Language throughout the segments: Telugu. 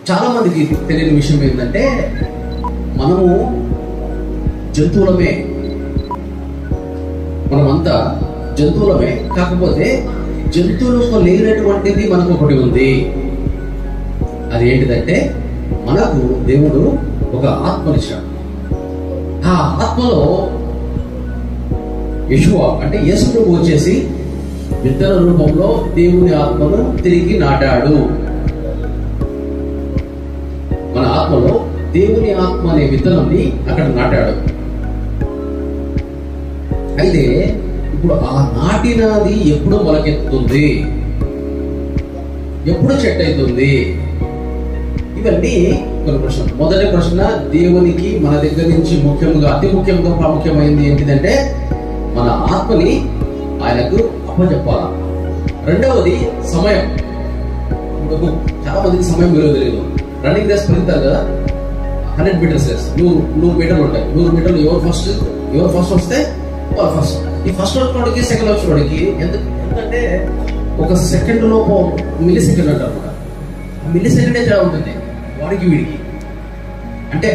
చాలా మందికి తెలియని విషయం ఏంటంటే మనము జంతువులమే, మనమంతా జంతువులమే. కాకపోతే జంతువులకు లేనటువంటిది మనకు ఒకటి ఉంది. అది ఏంటిదంటే మనకు దేవుడు ఒక ఆత్మనిచ్చాడు. ఆ ఆత్మలో యెషువా అంటే యేసు ప్రభు వచ్చేసి విత్తన రూపంలో దేవుని ఆత్మను తిరిగి నాటాడు. మన ఆత్మలో దేవుని ఆత్మ అనే విత్తనాన్ని అక్కడ నాటాడు. అయితే ఇప్పుడు ఆ నాటినది ఎప్పుడు మొలకెత్తుతుంది, ఎప్పుడు చెట్టు అవుతుంది, ఇవన్నీ కొన్ని ప్రశ్నలు. మొదటి ప్రశ్న, దేవునికి మన దగ్గర నుంచి ముఖ్యంగా అతి ముఖ్యంగా ప్రాముఖ్యమైనది ఏంటిదంటే మన ఆత్మని ఆయనకు అప్పచెప్పాలా. రెండవది సమయం. ఇప్పుడు చాలా మందికి సమయం విలువ తెలియదు. రన్నింగ్ రేస్ పెరుగుతారు కదా, 100 మీటర్స్ రేస్, 100 మీటర్లు ఉంటాయి. 100 మీటర్లు ఎవరు ఫస్ట్ వస్తే వాళ్ళు ఫస్ట్. ఈ ఫస్ట్ వచ్చినోడికి సెకండ్ వచ్చినోడికి ఎందుకంటే ఒక సెకండ్ లోపు మిల్లీ సెకండ్ అంటారు. మిల్లీ సెకండే తేడా ఉంటుంది వాడికి వీడికి. అంటే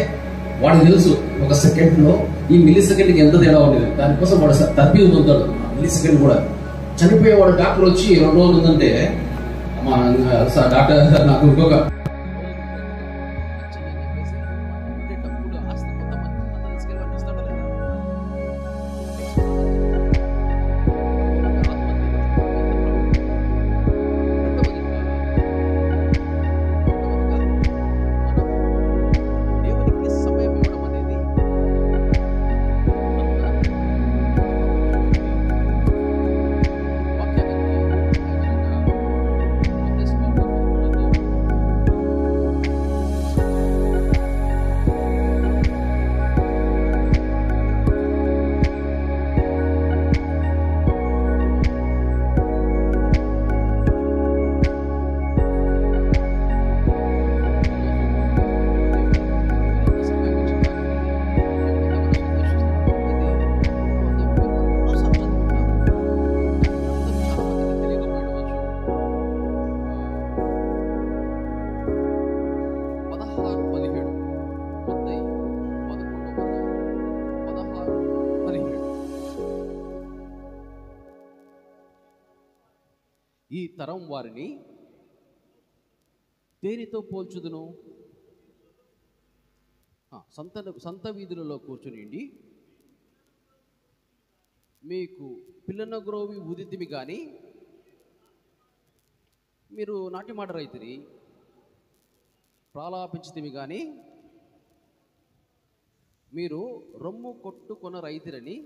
వాడికి తెలుసు ఒక సెకండ్ లో ఈ మిల్లీ సెకండ్కి ఎంత తేడా ఉండేది. దానికోసం వాడు తప్పి పొందుతాడు. మిల్లీ సెకండ్ కూడా చనిపోయేవాడు డాక్టర్ వచ్చి 2 రోజులు ఉందంటే డాక్టర్ నాకు ఇంకొక ఈ తరం వారిని దేనితో పోల్చుదును? సంత వీధులలో కూర్చుని మీకు పిల్లన గ్రోవి ఉదితిమి కానీ మీరు నాట్య మాట రైతుని ప్రాలాపించితిమి కానీ మీరు రొమ్ము కొట్టుకొన రైతులని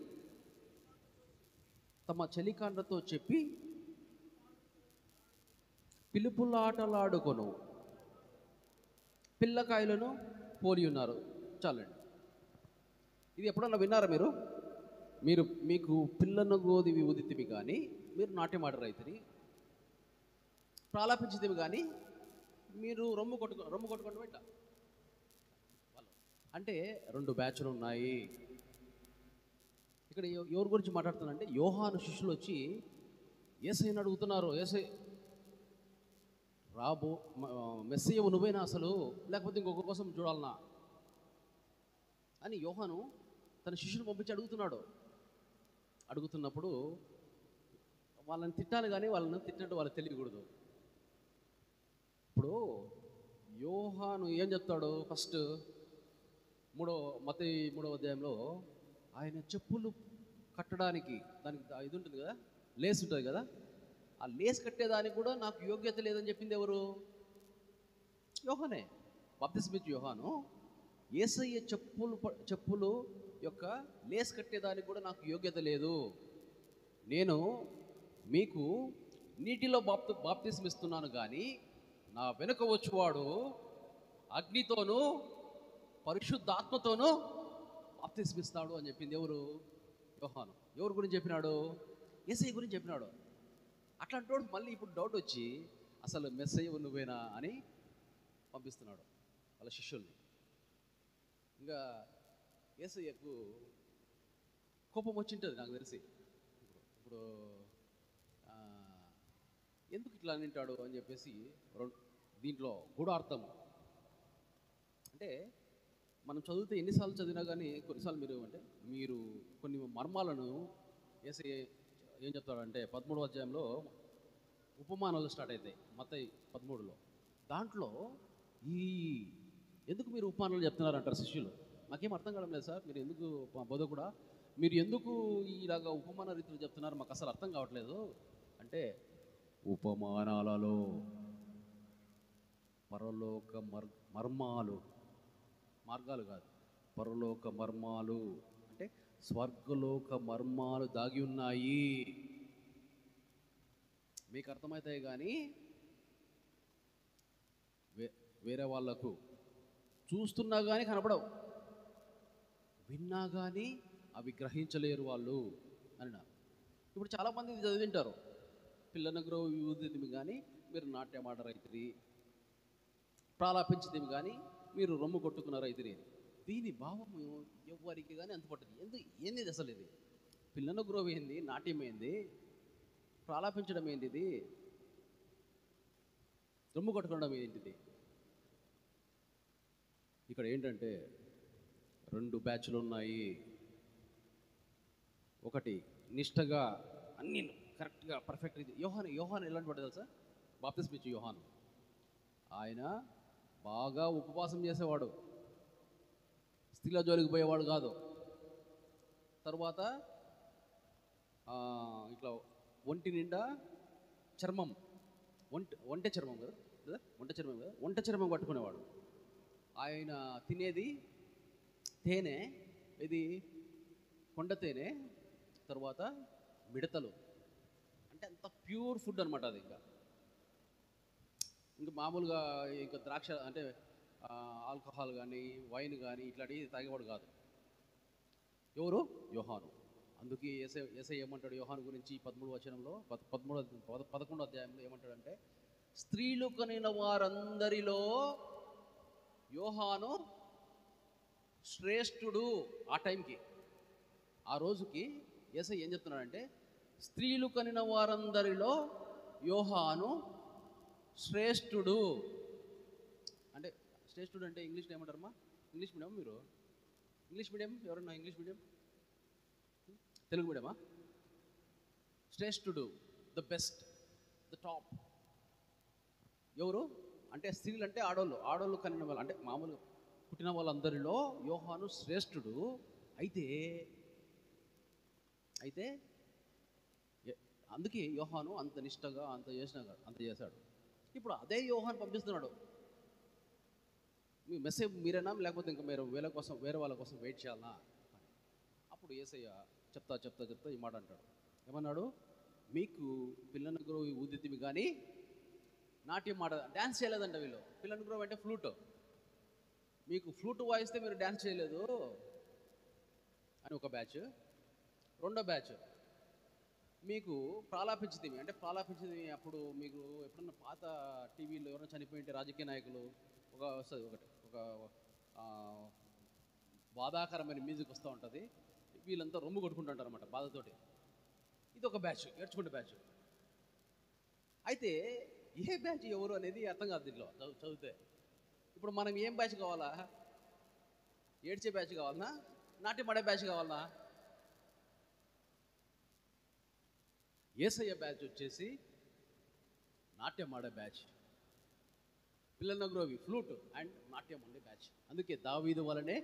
తమ చలికాండ్రతో చెప్పి పిలుపులాటలాడుకొను పిల్లకాయలను పోలి ఉన్నారు. చాలండి. ఇది ఎప్పుడన్నా విన్నారా మీరు? మీకు పిల్లను గోదివి ఉదితివి కానీ మీరు నాట్యమాట రైతుని ప్రాలాపించితివి కానీ మీరు రొమ్ము కొట్టుకోండి బయట. అంటే 2 బ్యాచ్లు ఉన్నాయి. ఇక్కడ ఎవరి గురించి మాట్లాడుతున్నానంటే యోహాను శిష్యులు వచ్చి యేసయ్యని అడుగుతున్నారు. యేసయ్య మెస్సయ్యవు నువ్వేనా అసలు, లేకపోతే ఇంకొకరి కోసం చూడాలనా అని యోహాను తన శిష్యుని పంపించి అడుగుతున్నప్పుడు వాళ్ళని తిట్టాలి కానీ వాళ్ళని తిట్టినట్టు వాళ్ళకి తెలియకూడదు. ఇప్పుడు యోహాను ఏం చెప్తాడు? ఫస్ట్ మత్తయి 3వ అధ్యాయంలో ఆయన చెప్పులు కట్టడానికి దానికి ఇది ఉంటుంది కదా, లేస్ ఉంటుంది కదా, ఆ లేస్ కట్టేదానికి కూడా నాకు యోగ్యత లేదని చెప్పింది ఎవరు? యోహానే. బాప్తిస్మిచ్చు యోహాను యేసయ్య చెప్పులు యొక్క లేస్ కట్టేదానికి కూడా నాకు యోగ్యత లేదు, నేను మీకు నీటిలో బాప్తిస్మిస్తున్నాను కానీ నా వెనుక వచ్చేవాడు అగ్నితోనూ పరిశుద్ధాత్మతోనూ బాప్తిస్మిస్తాడు అని చెప్పింది ఎవరు? యోహాను. ఎవరి గురించి చెప్పినాడు? యేసయ్య గురించి చెప్పినాడు. అట్లాంటి మళ్ళీ ఇప్పుడు డౌట్ వచ్చి అసలు మెస్సయ్య నువ్వేనా అని పంపిస్తున్నాడు వాళ్ళ శిష్యుల్ని. ఇంకా యేసయ్యకు కోపం వచ్చింటుంది నాకు తెలిసి. ఇప్పుడు ఎందుకు ఇట్లా అంటాడు అని చెప్పేసి దీంట్లో గూఢార్థం అంటే మనం చదివితే ఎన్నిసార్లు చదివినా కానీ కొన్నిసార్లు మీరు కొన్ని మర్మాలను వేసి ఏం చెప్తాడంటే 13వ అధ్యాయంలో ఉపమానాలు స్టార్ట్ అవుతాయి మత్తయి 13లో. దాంట్లో ఈ ఎందుకు మీరు ఉపమానాలు చెప్తున్నారంటారు శిష్యులు. మాకేం అర్థం కావడం లేదు సార్, మీరు ఎందుకు బోధకుడా మీరు ఎందుకు ఇలాగ ఉపమాన రీతిలో చెప్తున్నారు, మాకు అసలు అర్థం కావట్లేదు అంటే, ఉపమానాలలో పరలోక మర్మాలు, మార్గాలు కాదు, పరలోక మర్మాలు అంటే స్వర్గలోక మర్మాలు దాగి ఉన్నాయి. మీకు అర్థమవుతాయి కానీ వేరే వాళ్ళకు చూస్తున్నా కానీ కనపడవు, విన్నా కానీ అవి గ్రహించలేరు వాళ్ళు అని. ఇప్పుడు చాలామంది ఇది చదివింటారు, పిల్లనగ్రో విభూతిమి కానీ మీరు నాట్యం ఆడ రైతురి, ప్రాలాపించితిమి కానీ మీరు రొమ్ము కొట్టుకున్న రైతురి. దీని భావము ఎవరికి కానీ అంత పట్టదు. ఏంది అసలు ఇది? పిల్లనగ్రో ఏంది, నాట్యం ఏంది, ప్రాలాపించడం ఏంటి, ఇది రొమ్ము కొట్టుకోవడం ఏంటిది? ఇక్కడ ఏంటంటే 2 బ్యాచ్లు ఉన్నాయి. ఒకటి నిష్టగా అన్ని కరెక్ట్గా పర్ఫెక్ట్. ఇది యోహాను ఎలాంటి వాడు తెలుసా? బాప్తిస్మా ఇచ్చే యోహాను. ఆయన బాగా ఉపవాసం చేసేవాడు, స్త్రీల జోలికి పోయేవాడు కాదు. తర్వాత ఇట్లా ఒంటి నిండా చర్మం, ఒంటె చర్మం కదా, ఒంటె చర్మం పట్టుకునేవాడు. ఆయన తినేది తేనె, ఇది కొండ తేనె, తర్వాత మిడతలు. అంటే అంత ప్యూర్ ఫుడ్ అనమాట అది. ఇంకా మామూలుగా ఇంకా ద్రాక్ష అంటే ఆల్కహాల్ కానీ వైన్ కానీ ఇట్లాంటివి తాగేవాడు కాదు. ఎవరు? యోహాను. అందుకే ఏసై ఏమంటాడు యోహాను గురించి 13వ వచనంలో 11వ అధ్యాయంలో ఏమంటాడంటే, స్త్రీలు కనిన వారందరిలో యోహాను శ్రేష్ఠుడు. ఆ టైంకి, ఆ రోజుకి యేసయ్య ఏం చెప్తున్నాడంటే, స్త్రీలు కనిన వారందరిలో యోహాను శ్రేష్ఠుడు. అంటే శ్రేష్ఠుడు అంటే ఇంగ్లీష్లో ఏమంటారమ్మా? ఇంగ్లీష్ మీడియం మీరు? ఇంగ్లీష్ మీడియం ఎవరన్నా? ఇంగ్లీష్ మీడియం, తెలుగు మీడియమా? శ్రేష్ఠుడు, ద బెస్ట్, ద టాప్. ఎవరు అంటే స్త్రీలు అంటే ఆడోళ్ళు కనిన వాళ్ళు, అంటే మామూలు పుట్టిన వాళ్ళందరిలో యోహాను శ్రేష్ఠుడు. అయితే అందుకే యోహాను అంత నిష్టగా అంత చేశాడు. ఇప్పుడు అదే యోహాను పంపిస్తున్నాడు, మీ మెసేజ్ మీరేనా లేకపోతే ఇంకా మీరు వేరే వాళ్ళ కోసం వెయిట్ చేయాలనా? అప్పుడు యేసయ్య చెప్తా ఈ మాట అంటాడు. ఏమన్నాడు? మీకు పిల్లనగ్రో ఊదితిమి కానీ నాట్యం డ్యాన్స్ చేయలేదంట వీళ్ళు. పిల్లనగ్రో అంటే ఫ్లూట్, మీకు ఫ్లూట్ వాయిస్తే మీరు డ్యాన్స్ చేయలేదు అని ఒక బ్యాచ్. రెండో బ్యాచ్ మీకు ప్రాలాపించితిమి అంటే ప్రాలాపించితిమి. అప్పుడు మీకు ఎప్పుడన్నా పాత టీవీలో ఎవరైనా చనిపోయింటే రాజకీయ నాయకులు వస్తుంది ఒక బాధాకరమైన మ్యూజిక్ వస్తూ ఉంటుంది, వీళ్ళంతా రొమ్ము కొట్టుకుంటుంటారు అనమాట బాధతోటి. ఇది ఒక బ్యాచ్, ఏడ్చుకుంటే బ్యాచ్. అయితే ఏ బ్యాచ్ ఎవరు అనేది అర్థం కాదు దీంట్లో చదివితే. ఇప్పుడు మనం ఏం బ్యాచ్ కావాలా? ఏడ్చే బ్యాచ్ కావాలన్నా, నాట్యం ఆడే బ్యాచ్ కావాలన్నా? యేసయ్య బ్యాచ్ వచ్చేసి నాట్యం ఆడే బ్యాచ్, పిల్లనగ్రోవి ఫ్లూట్ అండ్ నాట్యం ఉండే బ్యాచ్. అందుకే దావీదు వలనే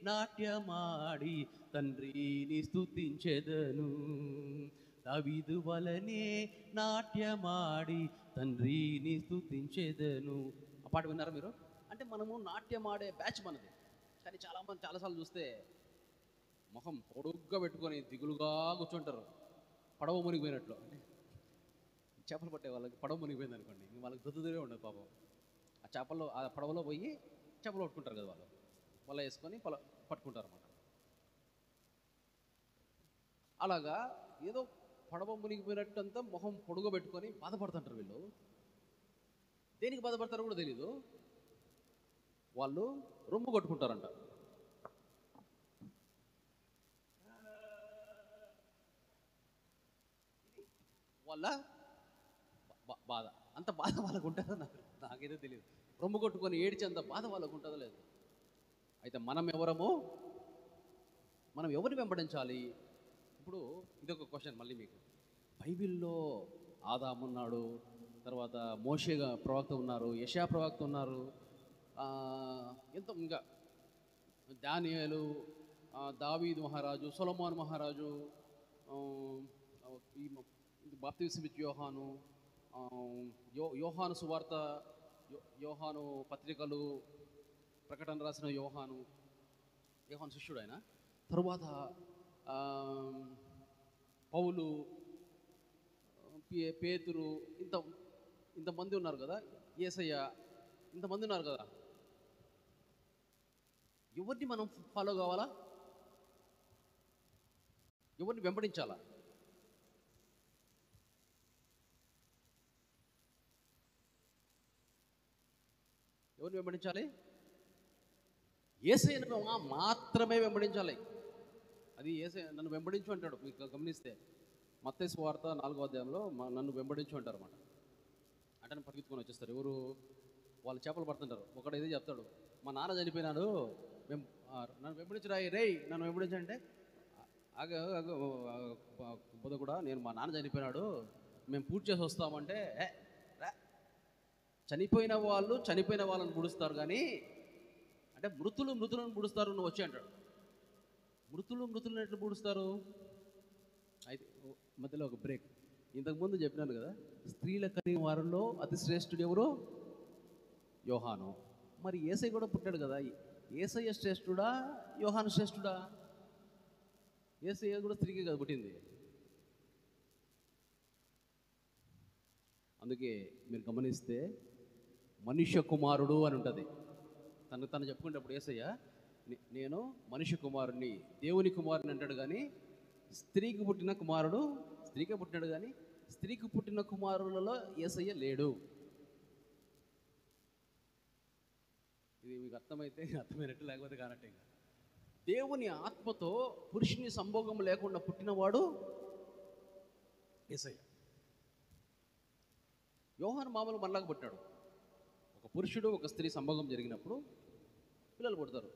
నాట్యమాడి తండ్రిని స్తుతించెదను, దావీదు వలనే నాట్యమాడి తండ్రిని స్తుతించెదను. ఆ పాట విన్నారా మీరు? అంటే మనము నాట్యం ఆడే బ్యాచ్ మనది. కానీ చాలాసార్లు చూస్తే ముఖం పొడుగ్గా పెట్టుకొని దిగులుగా కూర్చుంటారు, పడవ మునిగిపోయినట్లు. అంటే చేపలు పట్టే వాళ్ళకి పడవ మునిగిపోయింది అనుకోండి, ఇంక వాళ్ళకి దొద్దుదూరే ఉండదు పాపం. ఆ పడవలో పోయి చేపలు పట్టుకుంటారు కదా, వాళ్ళు వల వేసుకొని పట్టుకుంటారు అన్నమాట. అలాగా ఏదో పడవ మునిగిపోయినట్టు అంతా మొహం పొడుగు పెట్టుకొని బాధపడుతుంటారు వీళ్ళు. దేనికి బాధపడతారో కూడా తెలీదు. వాళ్ళు రొమ్ము కొట్టుకుంటారంట. వాళ్ళ బాధ, అంత బాధ వాళ్ళకు ఉంటుందో నాకే నాకైతే తెలియదు. రొమ్ము కొట్టుకొని ఏడ్చేంత బాధ వాళ్ళకు ఉంటుందో లేదు. అయితే మనం ఎవరిని వెంబడించాలి? ఇప్పుడు ఇదొక క్వశ్చన్ మళ్ళీ మీకు. బైబిల్లో ఆదాము ఉన్నాడు, తర్వాత మోషే ప్రవక్త ఉన్నారు, యెషయా ప్రవక్త ఉన్నారు, ఎంత ఇంకా దానియేలు, దావీదు మహారాజు, సొలొమోను మహారాజు, ఈ బాప్తిస్మిచ్ యోహాను, యోహాను సువార్త, యోహాను పత్రికలు, ప్రకటన రాసిన యోహాను శిష్యుడు ఆయన. తరువాత పౌలు, పేతురు, ఇంతమంది ఉన్నారు కదా, యేసయ్య, ఇంతమంది ఉన్నారు కదా. ఎవరిని మనం ఫాలో కావాలా? ఎవరిని వెంబడించాలా? ఎవరిని వెంబడించాలి? యేసయ్యను మాత్రమే వెంబడించాలి. అది యేసయ్య నన్ను వెంబడించు అంటాడు. మీకు గమనిస్తే మత్తయి సువార్త 4వ అధ్యాయంలో నన్ను వెంబడించు అంటారు అన్నమాట. అంటే పరిగెత్తుకొని వచ్చేస్తారు. ఎవరు? వాళ్ళు చేపలు పడుతుంటారు. ఒకడు ఏదో చెప్తాడు, మా నాన్న చనిపోయినాడు, నన్ను వెంబడించరా, నన్ను వెంబడించంటే, బుధ కూడా నేను మా నాన్న చనిపోయినాడు, మేము పూర్తి చేసి వస్తామంటే, చనిపోయిన వాళ్ళని పుడుస్తారు కానీ, అంటే మృతులను పుడుస్తారు నువ్వు వచ్చి అంటాడు. మృతులను ఎట్లా పుడుస్తారు? అయితే మధ్యలో ఒక బ్రేక్. ఇంతకుముందు చెప్పినాను కదా, స్త్రీల కని వారిలో అతి శ్రేష్ఠుడు ఎవరు? యోహాను. మరి యేసయ్య కూడా పుట్టాడు కదా, యేసయ్య శ్రేష్ఠుడా, యోహాను శ్రేష్ఠుడా? యేసయ్య కూడా స్త్రీకి కదా పుట్టింది. అందుకే మీరు గమనిస్తే మనుష్య కుమారుడు అని ఉంటుంది. తను చెప్పుకునేటప్పుడు యేసయ్య, నేను మనుష్య కుమారుని, దేవుని కుమారుని అంటాడు. కానీ స్త్రీకి పుట్టిన కుమారుడు, స్త్రీకే పుట్టినాడు కానీ స్త్రీకి పుట్టిన కుమారులలో యేసయ్య లేడు. ఇది మీకు అర్థమైనట్టు, లేకపోతే కానట్టే. దేవుని ఆత్మతో పురుషుని సంభోగం లేకుండా పుట్టినవాడు యేసయ్య. యోహాను మామూలు మనలాగా పుట్టాడు. ఒక పురుషుడు ఒక స్త్రీ సంభోగం జరిగినప్పుడు పిల్లలు పుడతారు.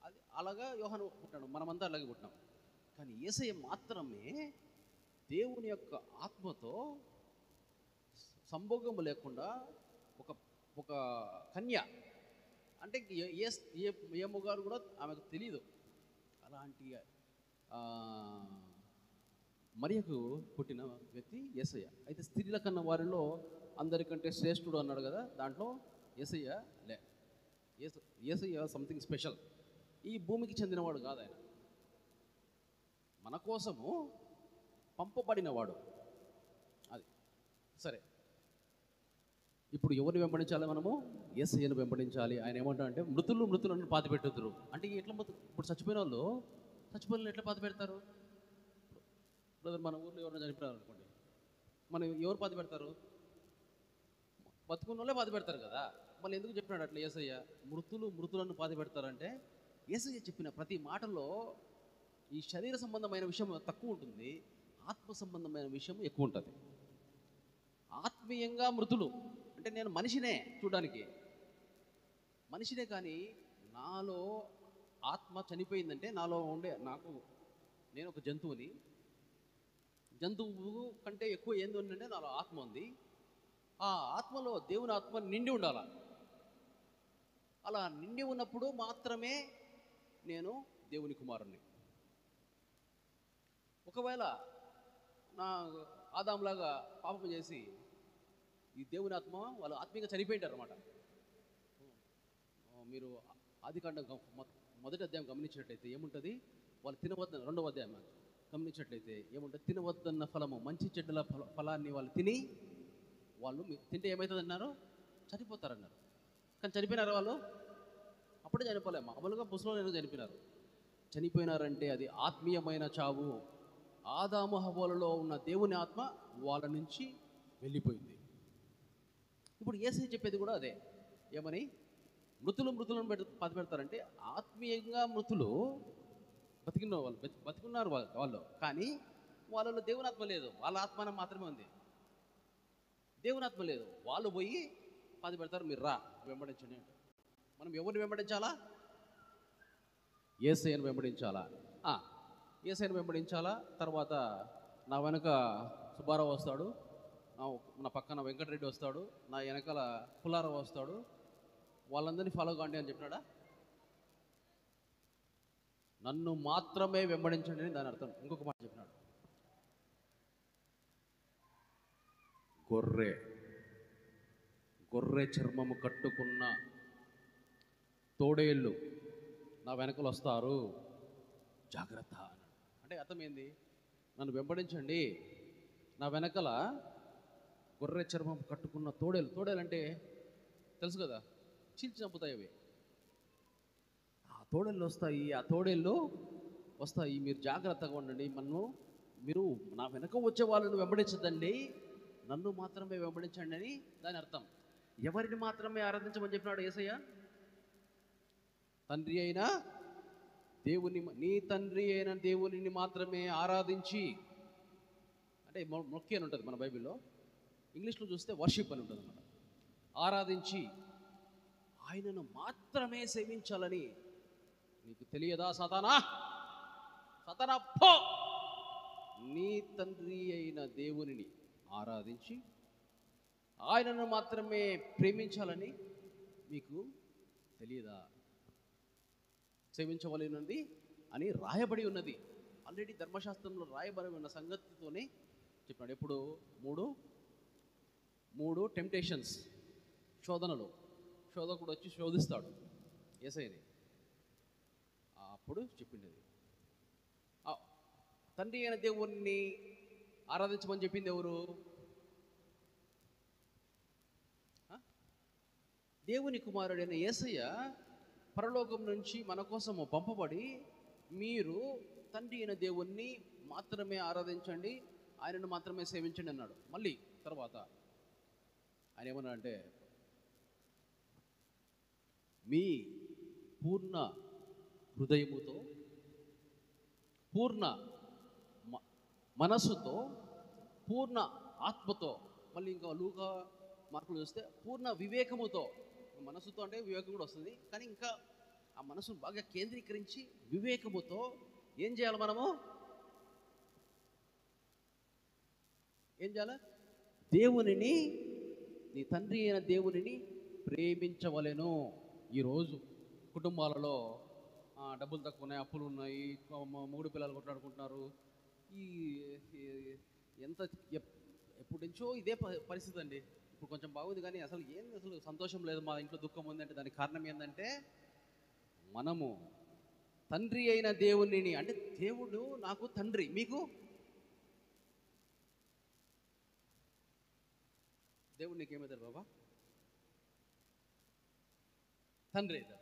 అది అలాగా యోహాను పుట్టాడు. మనమంతా అలాగే పుట్టినాం. కానీ యేసయ్య మాత్రమే దేవుని యొక్క ఆత్మతో సంభోగం లేకుండా ఒక కన్య, అంటే ఏ మొగాడు కూడా ఆమెకు తెలియదు. అలాంటి మరియకు పుట్టిన వ్యక్తి యేసయ్య. అయితే స్త్రీల కన్నా వారిలో అందరికంటే శ్రేష్ఠుడు అన్నాడు కదా, దాంట్లో యేసయ్య యేసయ్య సంథింగ్ స్పెషల్. ఈ భూమికి చెందినవాడు కాదు ఆయన, మన కోసము పంపబడినవాడు. అది సరే. ఇప్పుడు ఎవరిని వెంబడించాలి? మనము యేసయ్యను వెంబడించాలి. ఆయన ఏమంటారంటే, మృతులను పాతిపెట్టుదురు అంటే ఎట్లా? ఇప్పుడు చచ్చిపోయిన వాళ్ళు ఎట్లా పాతి పెడతారు? బ్రదర్, మన ఊర్లో ఎవరైనా చనిపోయారు అనుకోండి, మనం ఎవరు పాతి పెడతారు? బతుకున్న వాళ్ళే పాతి పెడతారు కదా. మళ్ళీ ఎందుకు చెప్పినాడు అట్లా యేసయ్య? మృతులను పాతి పెడతారంటే, యేసయ్య చెప్పిన ప్రతి మాటలో ఈ శరీర సంబంధమైన విషయం తక్కువ ఉంటుంది, ఆత్మ సంబంధమైన విషయం ఎక్కువ ఉంటుంది. ఆత్మీయంగా మృతులు అంటే నేను మనిషినే, చూడడానికి మనిషినే, కానీ నాలో ఆత్మ చనిపోయిందంటే నాలో నేను ఒక జంతువుని. జంతువు కంటే ఎక్కువ ఏంది ఉందంటే నాలో ఆత్మ ఉంది. ఆ ఆత్మలో దేవుని ఆత్మ నిండి ఉండాల. అలా నిండి ఉన్నప్పుడు మాత్రమే నేను దేవుని కుమారుణ్ణి. ఒకవేళ నా ఆదాంలాగా పాపం చేసి ఈ దేవుని ఆత్మ వాళ్ళు ఆత్మీయంగా చనిపోయింటారు అన్నమాట. మీరు ఆదికాండం మొదటి అధ్యాయం గమనించినట్లయితే ఏముంటుంది? వాళ్ళు తినవద్దన్న, 2వ అధ్యాయం గమనించినట్లయితే ఏముంటుంది? తినవద్దన్న ఫలము, మంచి చెడ్డల ఫలాన్ని వాళ్ళు వాళ్ళు తింటే ఏమవుతుంది అన్నారు? చనిపోతారన్నారు. కానీ చనిపోయినారు వాళ్ళు? అప్పుడే చనిపోలే, మామూలుగా ముసలిలో చనిపోయినారు. చనిపోయినారంటే అది ఆత్మీయమైన చావు. ఆదాము హవ్వలలో ఉన్న దేవుని ఆత్మ వాళ్ళ నుంచి వెళ్ళిపోయింది. ఇప్పుడు యేసయ్య చెప్పేది కూడా అదే. ఏమని? మృతులను పాతి పెడతారంటే ఆత్మీయంగా మృతులు బతికున్నారు వాళ్ళు, కానీ వాళ్ళలో దేవుని ఆత్మ లేదు. వాళ్ళ ఆత్మ మాత్రమే ఉంది, దేవుని ఆత్మ లేదు. వాళ్ళు పోయి పాతి పెడతారు, మీరు రా వెంబడించండి అంటే మనం ఎవరిని వెంబడించాలా? యేసయ్యను వెంబడించాలా. యేసయ్యను వెంబడించాలా. తర్వాత నా వెనక సుబ్బారావు వస్తాడు, నా పక్కన వెంకటరెడ్డి వస్తాడు, నా వెనకాల పుల్లారావు వస్తాడు, వాళ్ళందరినీ ఫాలో కాండి అని చెప్పినాడా? నన్ను మాత్రమే వెంబడించండి అని దాని అర్థం. ఇంకొక మాట చెప్పినాడు, గొర్రె చర్మము కట్టుకున్న తోడేళ్ళు నా వెనకలు వస్తారు, జాగ్రత్త అన్నాడు. అంటే అర్థం ఏంది? నన్ను వెంబడించండి, నా వెనకల గొర్రె చర్మం కట్టుకున్న తోడేలు అంటే తెలుసు కదా, చీల్చి చంపుతాయి అవి. ఆ తోడేళ్ళు వస్తాయి, మీరు జాగ్రత్తగా ఉండండి, మీరు నా వెనక వచ్చే వాళ్ళని వెంబడించదండి, నన్ను మాత్రమే వెంబడించండి అని దాని అర్థం. ఎవరిని మాత్రమే ఆరాధించమని చెప్పినాడు యేసయ్య? తండ్రి అయిన దేవుని, నీ తండ్రి అయిన దేవునిని మాత్రమే ఆరాధించి, అంటే మొక్కి అని ఉంటుంది మన బైబిల్లో, ఇంగ్లీష్లో చూస్తే వర్షిప్ అని ఉంటుంది అన్నమాట. ఆరాధించి ఆయనను మాత్రమే సేవించాలని నీకు తెలియదా సాతానా? పో! నీ తండ్రి అయిన దేవునిని ఆరాధించి ఆయనను మాత్రమే ప్రేమించాలని మీకు తెలియదా? సేవించవలెనుంది అని రాయబడి ఉన్నది. ఆల్రెడీ ధర్మశాస్త్రంలో రాయబడి ఉన్న సంగతితోనే చెప్పాడు. ఎప్పుడు మూడు టెంప్టేషన్స్, శోధకుడు వచ్చి శోధిస్తాడు యేసయ్యని. అప్పుడు చెప్పింది తండ్రి అయిన దేవుణ్ణి ఆరాధించమని చెప్పింది ఎవరు? దేవుని కుమారుడైన యేసయ్య పరలోకం నుంచి మన కోసము పంపబడి, మీరు తండ్రి అయిన దేవుణ్ణి మాత్రమే ఆరాధించండి, ఆయనను మాత్రమే సేవించండి అన్నాడు. మళ్ళీ తర్వాత ఆయన ఏమన్నా అంటే, మీ పూర్ణ హృదయముతో, పూర్ణ మనస్సుతో, పూర్ణ ఆత్మతో, మళ్ళీ ఇంకా లూకా మార్కులు చూస్తే పూర్ణ వివేకముతో, మనస్సుతో అంటే వివేకం కూడా వస్తుంది, కానీ ఇంకా ఆ మనసును బాగా కేంద్రీకరించి వివేకముతో ఏం చేయాలి? మనము ఏం చేయాలి? దేవునిని, నీ తండ్రి అయిన దేవునిని ప్రేమించవలెను. ఈరోజు కుటుంబాలలో డబ్బులు తక్కువ ఉన్నాయి, అప్పులు ఉన్నాయి, మూడు పిల్లలు కొట్లాడుకుంటున్నారు. ఎప్పటి నుంచో ఇదే పరిస్థితి అండి. ఇప్పుడు కొంచెం బాగుంది, కానీ అసలు సంతోషం లేదు, మా ఇంట్లో దుఃఖం ఉందంటే దానికి కారణం ఏంటంటే, మనము తండ్రి అయిన దేవునిని, అంటే దేవుడు నాకు తండ్రి, మీకు దేవుడు నీకేమవుతాడు బాబా? తండ్రి అవుతాడు.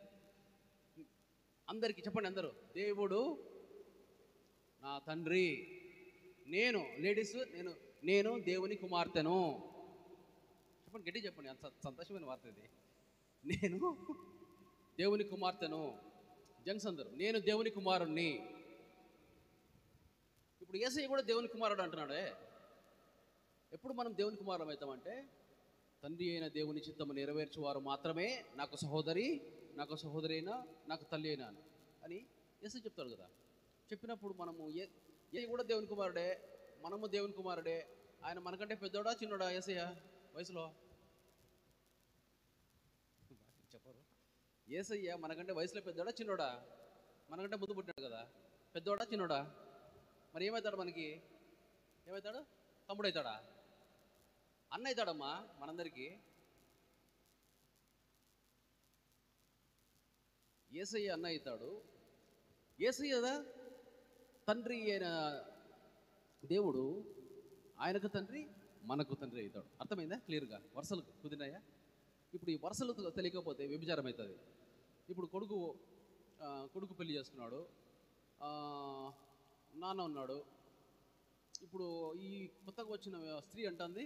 అందరికీ చెప్పండి, అందరూ, దేవుడు నా తండ్రి, లేడీస్ నేను దేవుని కుమార్తెను. చెప్పండి, గట్టి చెప్పండి, అంత సంతోషమైన వార్త ఇది. నేను దేవుని కుమార్తెను. జెంట్స్ అందరూ, నేను దేవుని కుమారుణ్ణి. ఇప్పుడు యేసయ్య కూడా దేవుని కుమారుడు అంటున్నాడే. ఎప్పుడు మనం దేవుని కుమారులం అవుతామంటే, తండ్రి అయిన దేవుని చిత్తము నెరవేర్చువారు మాత్రమే నాకు సహోదరి, నాకు సహోదరి అయినా, నాకు తల్లి అయినా అని యేసయ్య చెప్తాడు కదా. చెప్పినప్పుడు మనము ఏ కూడా దేవుని కుమారుడే, మనము దేవుని కుమారుడే. ఆయన మనకంటే పెద్దోడా చిన్నోడా యేసయ్య వయసులో? చెప్పరు. యేసయ్య మనకంటే వయసులో పెద్దోడా చిన్నోడా? మనకంటే ముందు పుట్టాడు కదా. పెద్దోడా చిన్నోడా? మరి ఏమవుతాడు? మనకి ఏమవుతాడు? తమ్ముడు అవుతాడా? అన్న అవుతాడమ్మా మనందరికీ. యేసయ్య అన్న అవుతాడు. యేసయ్య తండ్రి అయిన దేవుడు ఆయనకు తండ్రి, మనకు తండ్రి అవుతాడు. అర్థమైందా? క్లియర్గా వరుసలు కుదిరినాయా? ఇప్పుడు ఈ వరుసలు తెలియకపోతే వ్యభిచారం అవుతుంది. ఇప్పుడు కొడుకు పెళ్లి చేసుకున్నాడు, నాన్న ఉన్నాడు. ఇప్పుడు ఈ కొత్తగా వచ్చిన స్త్రీ అంటుంది,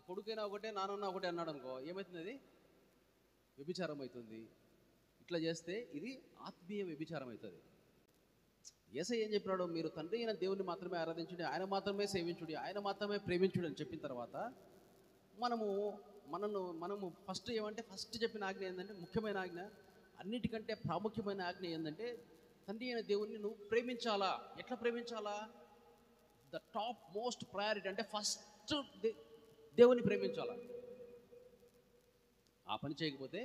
కొడుకైనా ఒకటే, నాన్న ఒకటే అన్నాడు అనుకో, ఏమవుతుంది? అది వ్యభిచారం అవుతుంది. ఇట్లా చేస్తే ఇది ఆత్మీయ వ్యభిచారం అవుతుంది. యేసయ్య ఏం చెప్పినాడు? మీరు తండ్రి అయిన దేవుని మాత్రమే ఆరాధించుడి, ఆయన మాత్రమే సేవించుడి, ఆయన మాత్రమే ప్రేమించుడి అని చెప్పిన తర్వాత మనము మనము ఫస్ట్ చెప్పిన ఆజ్ఞ ఏంటంటే, ముఖ్యమైన ఆజ్ఞ, అన్నిటికంటే ప్రాముఖ్యమైన ఆజ్ఞ ఏంటంటే, తండ్రి అయిన దేవుణ్ణి నువ్వు ప్రేమించాలా. ఎట్లా ప్రేమించాలా? ద టాప్ మోస్ట్ ప్రయారిటీ అంటే ఫస్ట్ దేవుని ప్రేమించాలా. ఆ పని చేయకపోతే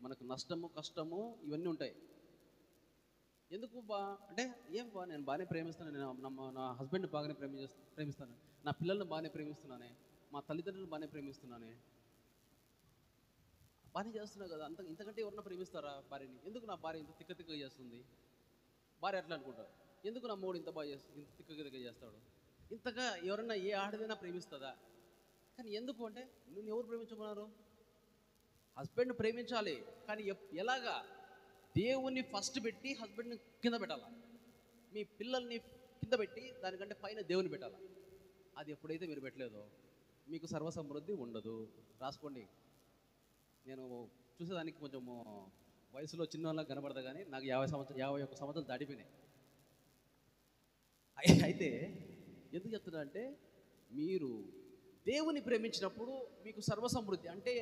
మనకు నష్టము, కష్టము ఇవన్నీ ఉంటాయి. ఎందుకు అంటే ఏం నేను బాగానే ప్రేమిస్తాను, నా హస్బెండ్ని బాగానే ప్రేమిస్తాను, నా పిల్లల్ని బాగానే ప్రేమిస్తున్నానే, మా తల్లిదండ్రులను బాగానే ప్రేమిస్తున్నానే, బాగానే చేస్తున్నావు కదా, ఇంతకంటే ఎవరన్నా ప్రేమిస్తారా భార్యని? ఎందుకు నా భార్య ఇంత తిక్క చేస్తుంది? భార్య అట్లా అనుకుంటారు. ఎందుకు నా మూడు ఇంత బాగా చేస్తుంది, ఇంత తిక్క చేస్తాడు? ఇంతగా ఎవరన్నా ఏ ఆడదైనా ప్రేమిస్తుందా? కానీ ఎందుకు అంటే, నువ్వు ఎవరు ప్రేమించమన్నారు? హస్బెండ్ని ప్రేమించాలి, కానీ ఎలాగా? దేవుణ్ణి ఫస్ట్ పెట్టి హస్బెండ్ని కింద పెట్టాలా, మీ పిల్లల్ని కింద పెట్టి దానికంటే పైన దేవుని పెట్టాలా. అది ఎప్పుడైతే మీరు పెట్టలేదో మీకు సర్వసమృద్ధి ఉండదు. రాసుకోండి. నేను చూసేదానికి కొంచెము వయసులో చిన్నవాళ్ళకి కనబడతా, కానీ నాకు 51 సంవత్సరాలు దాటిపోయినాయి. అయితే ఎందుకు చెప్తున్నా అంటే, మీరు దేవుని ప్రేమించినప్పుడు మీకు సర్వసమృద్ధి అంటే,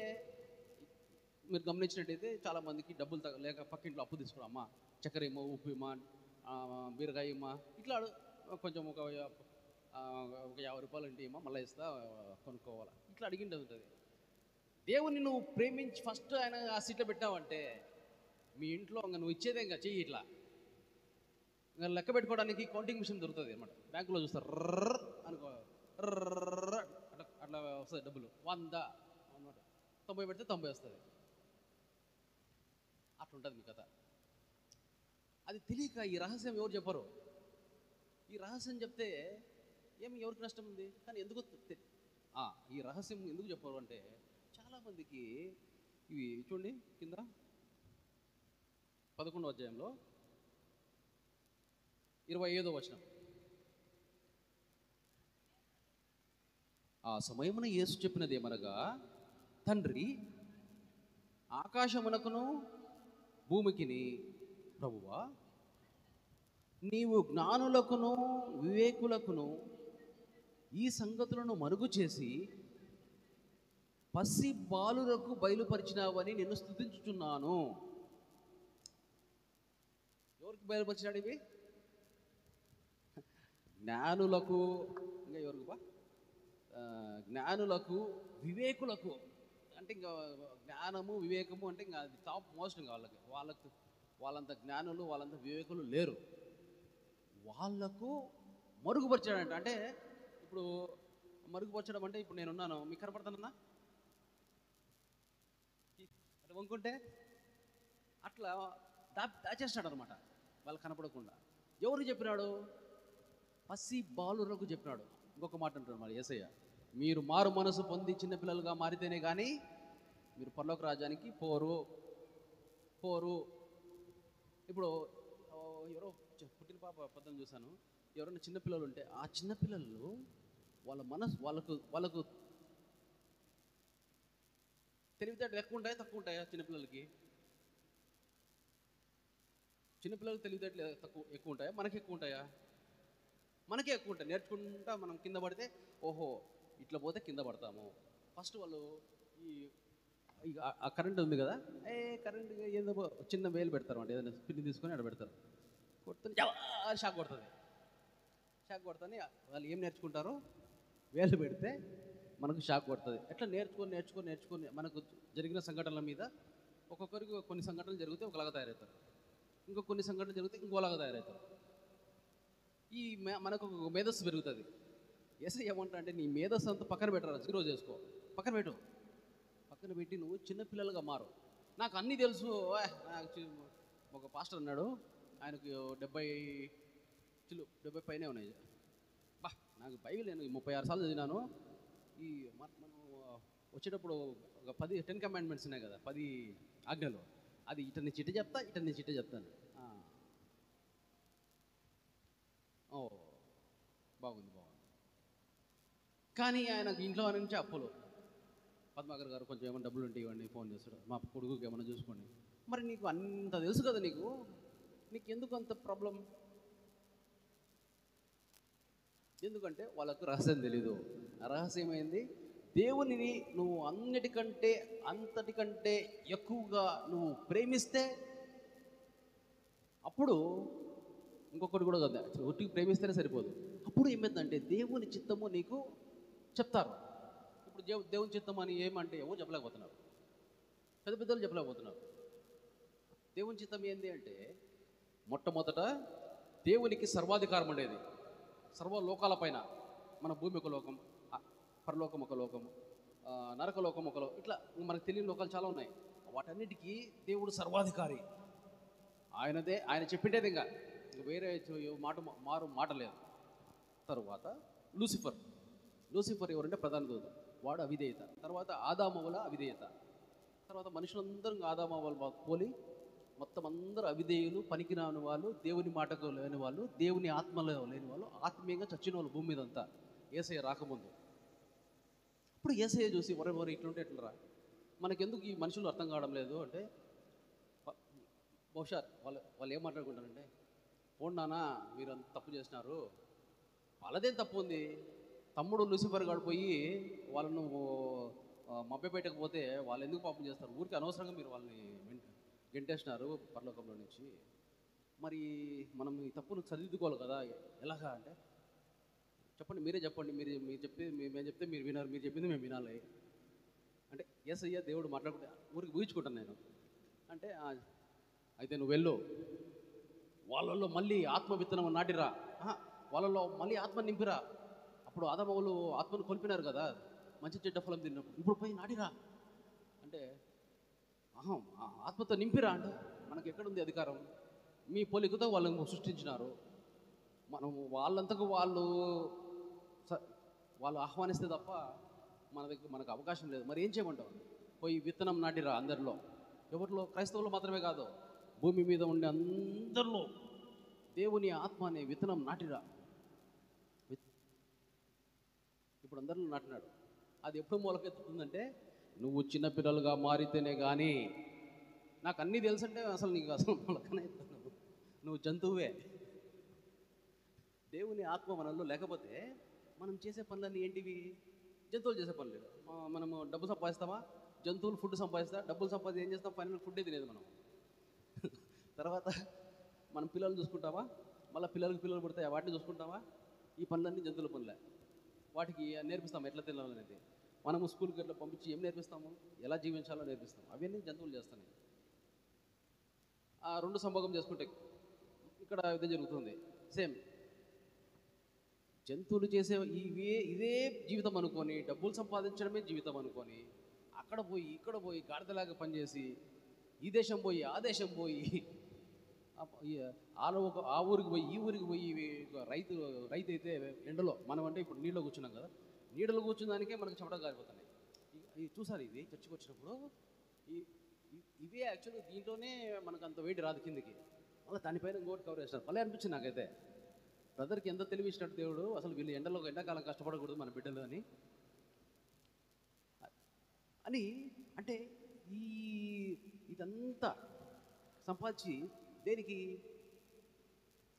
మీరు గమనించినట్టయితే చాలామందికి డబ్బులు లేక పక్కింట్లో అప్పు తీసుకోవడం, అమ్మ చక్కెర ఇమ్మా, ఉప్పు ఇమ్మా, బీరకాయ ఇమ్మా, ఇట్లా కొంచెం ఒక 50 రూపాయలు అంటే ఇమ్మా, మళ్ళీ ఇస్తా కొనుక్కోవాలా, ఇట్లా అడిగింది ఉంటుంది. దేవుని నువ్వు ప్రేమించి ఫస్ట్ ఆయన ఆ సీట్లో పెట్టావంటే, మీ ఇంట్లో ఇంకా నువ్వు ఇచ్చేదే ఇంకా చెయ్యి ఇట్లా. ఇంకా లెక్క పెట్టుకోవడానికి కౌంటింగ్ మిషన్ దొరుకుతుంది అనమాట. బ్యాంకులో చూస్తారు, అనుకో అట్లా వస్తుంది డబ్బులు. 100 అనమాట, 90 పెడితే 90 వస్తుంది. అట్లుంటుంది మీ కథ. అది తెలియక ఈ రహస్యం ఎవరు చెప్పరు. ఈ రహస్యం చెప్తే ఏమి ఎవరికి నష్టం ఉంది? కానీ ఎందుకు ఈ రహస్యం ఎందుకు చెప్పరు అంటే, చాలామందికి ఇవి చూడండి, కింద 11వ అధ్యాయంలో 25వ వచనం. ఆ సమయమున యేసు చెప్పినది ఏమనగా, తండ్రి, ఆకాశమునకును భూమికిని ప్రభువా, నీవు జ్ఞానులకును వివేకులకును ఈ సంగతులను మరుగు చేసి పసి బాలులకు బయలుపరిచినావని నిన్ను స్తుతించుచున్నాను. ఎవరికి బయలుపరిచినాడు ఇవి? జ్ఞానులకు, ఇంకా ఎవరికి జ్ఞానులకు వివేకులకు. అంటే ఇంకా జ్ఞానము వివేకము అంటే ఇంకా అది టాప్ మోస్ట్. ఇంకా వాళ్ళంత జ్ఞానులు, వాళ్ళంత వివేకులు లేరు. వాళ్ళకు మరుగుపరిచాడంట. అంటే ఇప్పుడు మరుగుపరచడం అంటే, ఇప్పుడు నేనున్నాను, మీకు కనపడతానన్నా అట్లా వంకుంటే అట్లా దాచేస్తాడు అనమాట, వాళ్ళు కనపడకుండా. ఎవరు చెప్పినాడు? పసి బాలురకు చెప్పినాడు. ఇంకొక మాట అంటాడు మరి యేసయ్య, మీరు మారు మనసు పొంది చిన్నపిల్లలుగా మారితేనే కానీ మీరు పరలోక రాజ్యానికి పోరు. ఇప్పుడు ఎవరో పుట్టిన పాప పద్ధతి చూశాను, ఎవరైనా చిన్నపిల్లలు ఉంటే ఆ చిన్నపిల్లలు వాళ్ళ మనసు వాళ్ళకు తెలివితేటలు ఎక్కువ ఉంటాయా తక్కువ ఉంటాయా? చిన్నపిల్లలకు తెలివితేటలు ఎక్కువ ఉంటాయా మనకి ఎక్కువ ఉంటాయా? మనకే ఎక్కువ ఉంటాయి. నేర్చుకుంటా మనం కింద పడితే, ఓహో ఇట్లా పోతే కింద పడతాము. ఫస్ట్ వాళ్ళు ఆ కరెంట్ ఉంది కదా, కరెంట్ ఏదో చిన్న వేలు పెడతారు అంటే, ఏదైనా పిన్ని తీసుకొని అక్కడ పెడతారు, కొడుతుంది షాక్ కొడుతుంది. వాళ్ళు ఏం నేర్చుకుంటారో, వేలు పెడితే మనకు షాక్ కొడుతుంది. ఎట్లా నేర్చుకొని మనకు జరిగిన సంఘటనల మీద ఒక్కొక్కరికి కొన్ని సంఘటనలు జరిగితే ఒకలాగా తయారవుతారు, కొన్ని సంఘటనలు జరిగితే ఇంకోలాగా తయారవుతారు. మనకు మేధస్సు పెరుగుతుంది. యేసయ్య ఏమంటా అంటే, నీ మేధస్సు అంతా పక్కన పెట్టరా, జీరో చేసుకో, పక్కన పెట్టి నువ్వు చిన్నపిల్లలుగా మారు. నాకు అన్నీ తెలుసు. ఒక పాస్టర్ అన్నాడు, ఆయనకు 70 పైనే ఉన్నాయి. నాకు బైబిల్ నేను 36 సార్లు చదివినాను. మనం వచ్చేటప్పుడు ఒక 10 కమాండ్మెంట్స్ ఉన్నాయి కదా, 10 ఆజ్ఞలు. అది ఇటు నుంచి ఇటు చెప్తాను. బాగుంది. కానీ ఆయనకు ఇంట్లో నుంచి అప్పులు. పద్మాకర్ గారు కొంచెం ఏమైనా డబ్బులు ఉంటే ఇవ్వండి, ఫోన్ చేస్తాడు, మా కొడుకుకి ఏమైనా చూసుకోండి. మరి నీకు అంత తెలుసు కదా, నీకు ఎందుకు అంత ప్రాబ్లం? ఎందుకంటే వాళ్ళకు రహస్యం తెలీదు. ఆ రహస్యం ఏంది? దేవునిని నువ్వు అంతటికంటే ఎక్కువగా నువ్వు ప్రేమిస్తే అప్పుడు ఇంకొకటి కూడా కదా, ఒట్టికి ప్రేమిస్తేనే సరిపోదు. అప్పుడు ఏమైందంటే దేవుని చిత్తము నీకు చెప్తారు. ఇప్పుడు దేవుని చిత్తం అని ఏమంటే ఎవరు చెప్పలేకపోతున్నారు, పెద్ద పెద్దలు చెప్పలేకపోతున్నారు. దేవుని చిత్తం ఏంటి అంటే మొట్టమొదట దేవునికి సర్వాధికారం ఉండేది సర్వలోకాల పైన. మన భూమి ఒక లోకం, పరలోకం ఒక లోకం, నరకలోకం ఒక లోకం, ఇట్లా మనకు తెలియని లోకాలు చాలా ఉన్నాయి. వాటన్నిటికీ దేవుడు సర్వాధికారి. ఆయన చెప్పిండేది ఇంకా వేరే మాట లేదు. తరువాత లూసిఫర్ ఎవరంటే ప్రధాన దూత, వాడు అవిధేయత. తర్వాత ఆదామవుల అవిధేయత. తర్వాత మనుషులందరూ ఆదామవుల పోలి మొత్తం అందరూ అవిధేయులు, పనికిరాని వాళ్ళు, దేవుని మాటకు లేని వాళ్ళు, దేవుని ఆత్మలో లేని వాళ్ళు, ఆత్మీయంగా చచ్చిన వాళ్ళు భూమి మీద అంతా యేసయ్య రాకముందు. ఇప్పుడు యేసయ్య చూసి వరెవరు ఇట్లుంటే ఎట్లరా, మనకెందుకు ఈ మనుషులు అర్థం కావడం లేదు అంటే బహుశా వాళ్ళు ఏం మాట్లాడుకుంటారంటే, పోండానా మీరు అంత తప్పు చేసినారు, వాళ్ళదేం తప్పు ఉంది, తమ్ముడు లూసిఫర్ గడిపోయి వాళ్ళను మభ్యపెట్టకపోతే పోతే వాళ్ళు ఎందుకు పాపం చేస్తారు, ఊరికి అనవసరంగా మీరు వాళ్ళని గెంటేసినారు పరలోకంలో నుంచి, మరి మనం ఈ తప్పును సరిదిద్దుకోవాలి కదా, ఎలాగా అంటే మీరే చెప్పండి, మీరు మేము చెప్తే మీరు వినారు, మీరు చెప్పింది మేము వినాలి అంటే యేసయ్య దేవుడు మాట్లాడుకుంటే ఊరికి ఊహించుకుంటాను నేను అంటే, అయితే నువ్వు వెళ్ళు, వాళ్ళల్లో మళ్ళీ ఆత్మ విత్తనం నాటిరా, వాళ్ళలో మళ్ళీ ఆత్మ నింపిరా. అప్పుడు ఆదామవులు ఆత్మను కొలిపినారు కదా మంచి చెడ్డ ఫలం తిన్నప్పుడు, ఇప్పుడు పోయి నాటిరా అంటే, ఆత్మతో నింపిరా అంటే మనకి ఎక్కడుంది అధికారం, మీ పోలికతో వాళ్ళని సృష్టించినారు, మనం వాళ్ళంతకు వాళ్ళు ఆహ్వానిస్తే తప్ప మనకు అవకాశం లేదు. మరి ఏం చేయమంటావు, పోయి విత్తనం నాటిరా అందరిలో, ఎవరిలో, క్రైస్తవులు మాత్రమే కాదు, భూమి మీద ఉండే అందరిలో దేవుని ఆత్మ అనే విత్తనం నాటిరా. ఇప్పుడు అందరిలో నాటినాడు. అది ఎప్పుడు మొలకెత్తుతుందంటే నువ్వు చిన్నపిల్లలుగా మారితేనే కానీ. నాకు అన్నీ తెలుసంటే అసలు నీకు అసలు మొలకనే ఎత్తున్నావు, నువ్వు జంతువువే. దేవుని ఆత్మ మనలో లేకపోతే మనం చేసే పనులన్నీ ఏంటివి, జంతువులు చేసే పనులు. మనము డబ్బు సంపాదిస్తామా, జంతువులు ఫుడ్ సంపాదిస్తా, డబ్బులు సంపాదించి ఏం చేస్తాం, ఫైనల్ ఫుడ్డే తినేది మనం. తర్వాత మనం పిల్లలు చూసుకుంటామా, మళ్ళీ పిల్లలు పుడతాయి, వాటిని చూసుకుంటామా. ఈ పనులన్నీ జంతువుల పనులే. వాటికి నేర్పిస్తాము ఎట్లా తినాలనేది. మనము స్కూల్కి ఎట్లా పంపించి ఏం నేర్పిస్తాము, ఎలా జీవించాలో నేర్పిస్తాము. అవన్నీ జంతువులు చేస్తాయి. ఆ రెండు సంభోగం చేసుకుంటే ఇక్కడ ఇదే జరుగుతుంది. సేమ్ జంతువులు చేసే ఇదే జీవితం అనుకొని, డబ్బులు సంపాదించడమే జీవితం అనుకొని, అక్కడ పోయి ఇక్కడ పోయి గాడిదలాగా పనిచేసి, ఈ దేశం పోయి ఆ దేశం పోయి, ఆ ఊరికి పోయి ఈ ఊరికి పోయి, రైతు అయితే ఎండలో, మనం అంటే ఇప్పుడు నీళ్ళలో కూర్చున్నాం కదా, నీడలో కూర్చున్న దానికే మనకు చెమట గారిపోతున్నాయి. ఇది చూసారు, ఇది చర్చికి వచ్చినప్పుడు ఇవే యాక్చువల్గా దీంట్లోనే మనకు అంత వెయిట్ రాదు కిందికి, మళ్ళీ దానిపైన ఇంకోటి కవర్ చేస్తారు. భలే అనిపించింది నాకైతే, బ్రదర్కి ఎంత తెలివి ఇచ్చినట్టు దేవుడు, అసలు వీళ్ళు ఎండాకాలం కష్టపడకూడదు మన బిడ్డలు అని అంటే ఇదంతా సంపాదించి దేనికి.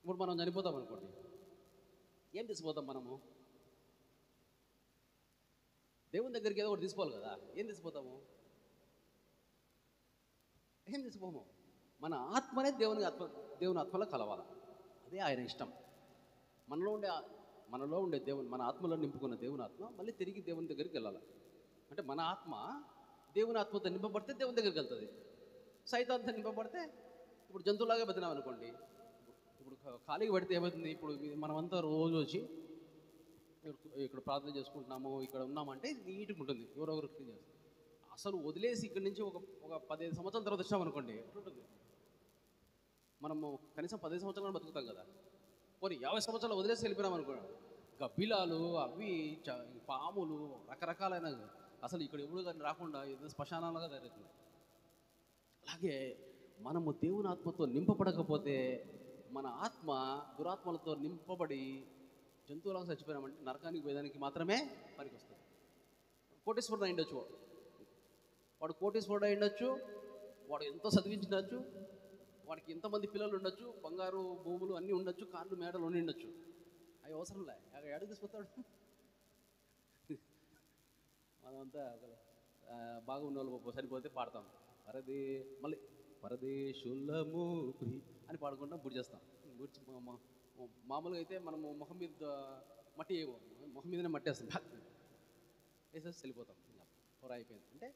ఇప్పుడు మనం చనిపోతాం అనుకోండి, ఏం తీసిపోతాం మనము, దేవుని దగ్గరికి ఏదో ఒకటి తీసుకోవాలి కదా, ఏం తీసిపోతాము, ఏం తీసిపోము. మన ఆత్మనే దేవుని ఆత్మలో కలవాలి, అదే ఆయన ఇష్టం. మనలో ఉండే దేవుని, మన ఆత్మలో నింపుకున్న దేవుని ఆత్మ మళ్ళీ తిరిగి దేవుని దగ్గరికి వెళ్ళాలి. అంటే మన ఆత్మ దేవుని ఆత్మతో నింపబడితే దేవుని దగ్గరికి వెళ్తుంది. సైతాన్తో నింపబడితే, ఇప్పుడు జంతువులాగా బతినాం అనుకోండి, ఇప్పుడు ఖాళీగా పడితే ఏమవుతుంది, ఇప్పుడు మనమంతా రోజు వచ్చి ఇక్కడ ప్రార్థన చేసుకుంటున్నాము, ఇక్కడ ఉన్నామంటే నీట్గా ఉంటుంది, ఎవరొకరు క్లీన్ చేస్తారు. అసలు వదిలేసి ఇక్కడి నుంచి ఒక 15 సంవత్సరాల తర్వాత వచ్చామనుకోండి, ఎట్లుంటుంది. మనము కనీసం 15 సంవత్సరాలు బతుకుతాం కదా, పోనీ 50 సంవత్సరాలు వదిలేసి వెళ్ళిపోయినాం అనుకోండి, గబ్బిలాలు అవి పాములు రకరకాలైన, అసలు ఇక్కడ ఎప్పుడు కానీ రాకుండా ఏదో శ్మశానాలుగా జరుగుతుంది. అలాగే మనము దేవుని ఆత్మతో నింపబడకపోతే, మన ఆత్మ దురాత్మలతో నింపబడి జంతువులాగా చచ్చిపోయినామంటే నరకానికి పోయేదానికి మాత్రమే పనికి వస్తుంది. కోటేశ్వరుడు అయిండొచ్చు, వాడు కోటేశ్వరుడు అయిండొచ్చు, వాడు ఎంతో చదివించవచ్చు, వాడికి ఎంతమంది పిల్లలు ఉండొచ్చు, బంగారు భూములు అన్నీ ఉండొచ్చు, కార్లు మేడలు ఉండి ఉండొచ్చు, అవి అవసరంలే, అక్కడ ఎడకి తీసుకొస్తాడు. మన అదంతా బాగా ఉన్న వాళ్ళు సరిపోతే పాడతాం. మళ్ళీ పరదేశులము అని పాడుకుంటాం, బుడి చేస్తాం. బుడిచి మామూలుగా అయితే మనము మొహం మీద మట్టి మొహం మీదనే మట్టేస్తాం, వేసేసి వెళ్ళిపోతాం. పొర అయిపోయింది అంటే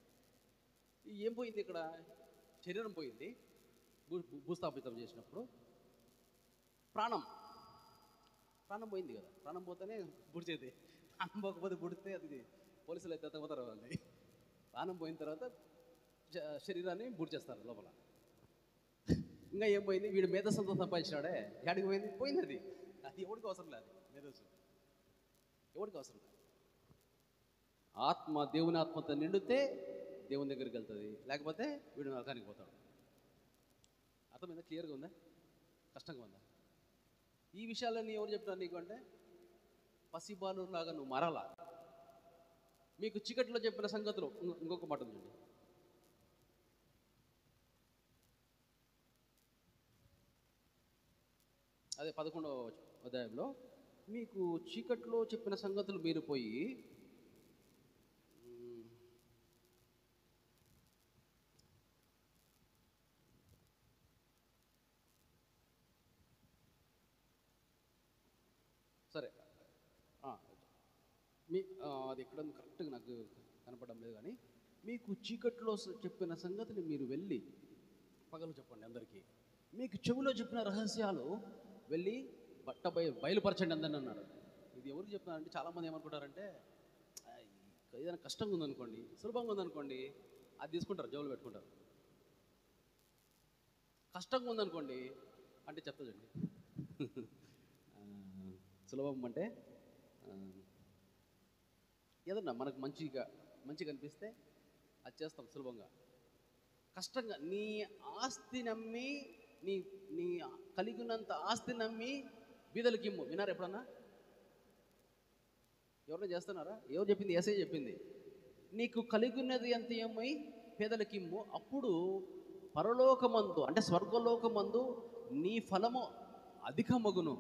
ఏం పోయింది ఇక్కడ? శరీరం పోయింది భూస్థాపితం చేసినప్పుడు. ప్రాణం పోయింది కదా. ప్రాణం పోతేనే బుడిచేది. ప్రాణం పోకపోతే బుడితే అది పోలీసులు అయితే ఎత్తకపోతారు వాళ్ళని. ప్రాణం పోయిన తర్వాత శరీరాన్ని బుడి చేస్తారు లోపల. ఇంకా ఏం పోయింది? వీడు మేధస్సుతో సంపాదించినాడే, ఎక్కడికి పోయింది? పోయింది. అది ఎవరికి అవసరం లేదు. మేధస్సు ఎవరికి అవసరం లేదు. ఆత్మ దేవుని ఆత్మతో నిండితే దేవుని దగ్గరికి వెళ్తుంది, లేకపోతే వీడు నరకానికి పోతాడు. అర్థమైందా? క్లియర్గా ఉందా? కష్టంగా ఉందా? ఈ విషయాలన్నీ ఎవరు చెప్తారు నీకు అంటే, పసిబాలు లాగా నువ్వు మారాలా. మీకు చీకట్లో చెప్పిన సంగతులు ఇంకొక మాట ఉందండి. అదే 11వ అధ్యాయంలో మీకు చీకట్లో చెప్పిన సంగతులు మీరు పోయి సరే అది ఎక్కడ కరెక్ట్గా నాకు కనపడడం లేదు, కానీ మీకు చీకట్లో చెప్పిన సంగతిని మీరు వెళ్ళి పగలు చెప్పండి అందరికీ. మీకు చెవిలో చెప్పిన రహస్యాలు వెళ్ళి బయలుపరచండి అందరిని అన్నాడు. ఇది ఎవరికి చెప్తున్నారంటే, చాలామంది ఏమనుకుంటారంటే, ఏదైనా కష్టంగా ఉందనుకోండి, సులభంగా ఉందనుకోండి, అది తీసుకుంటారు, జోలు పెట్టుకుంటారు. కష్టంగా ఉందనుకోండి అంటే చెప్తాదండి. సులభం అంటే ఏదన్నా మనకు మంచిగా అనిపిస్తే అది చేస్తాం సులభంగా. కష్టంగా నీ ఆస్తి నమ్మి, నీ కలిగినంత ఆస్తి నమ్మి బీదలకి ఇమ్ము. వినారు ఎప్పుడన్నా? ఎవరైనా చేస్తున్నారా? ఎవరు చెప్పింది? యేసే చెప్పింది. నీకు కలిగినది ఎంత ఏమై పేదలకి ఇమ్ము, అప్పుడు పరలోకమందు అంటే స్వర్గలోకమందు నీ ఫలము అధికమగును.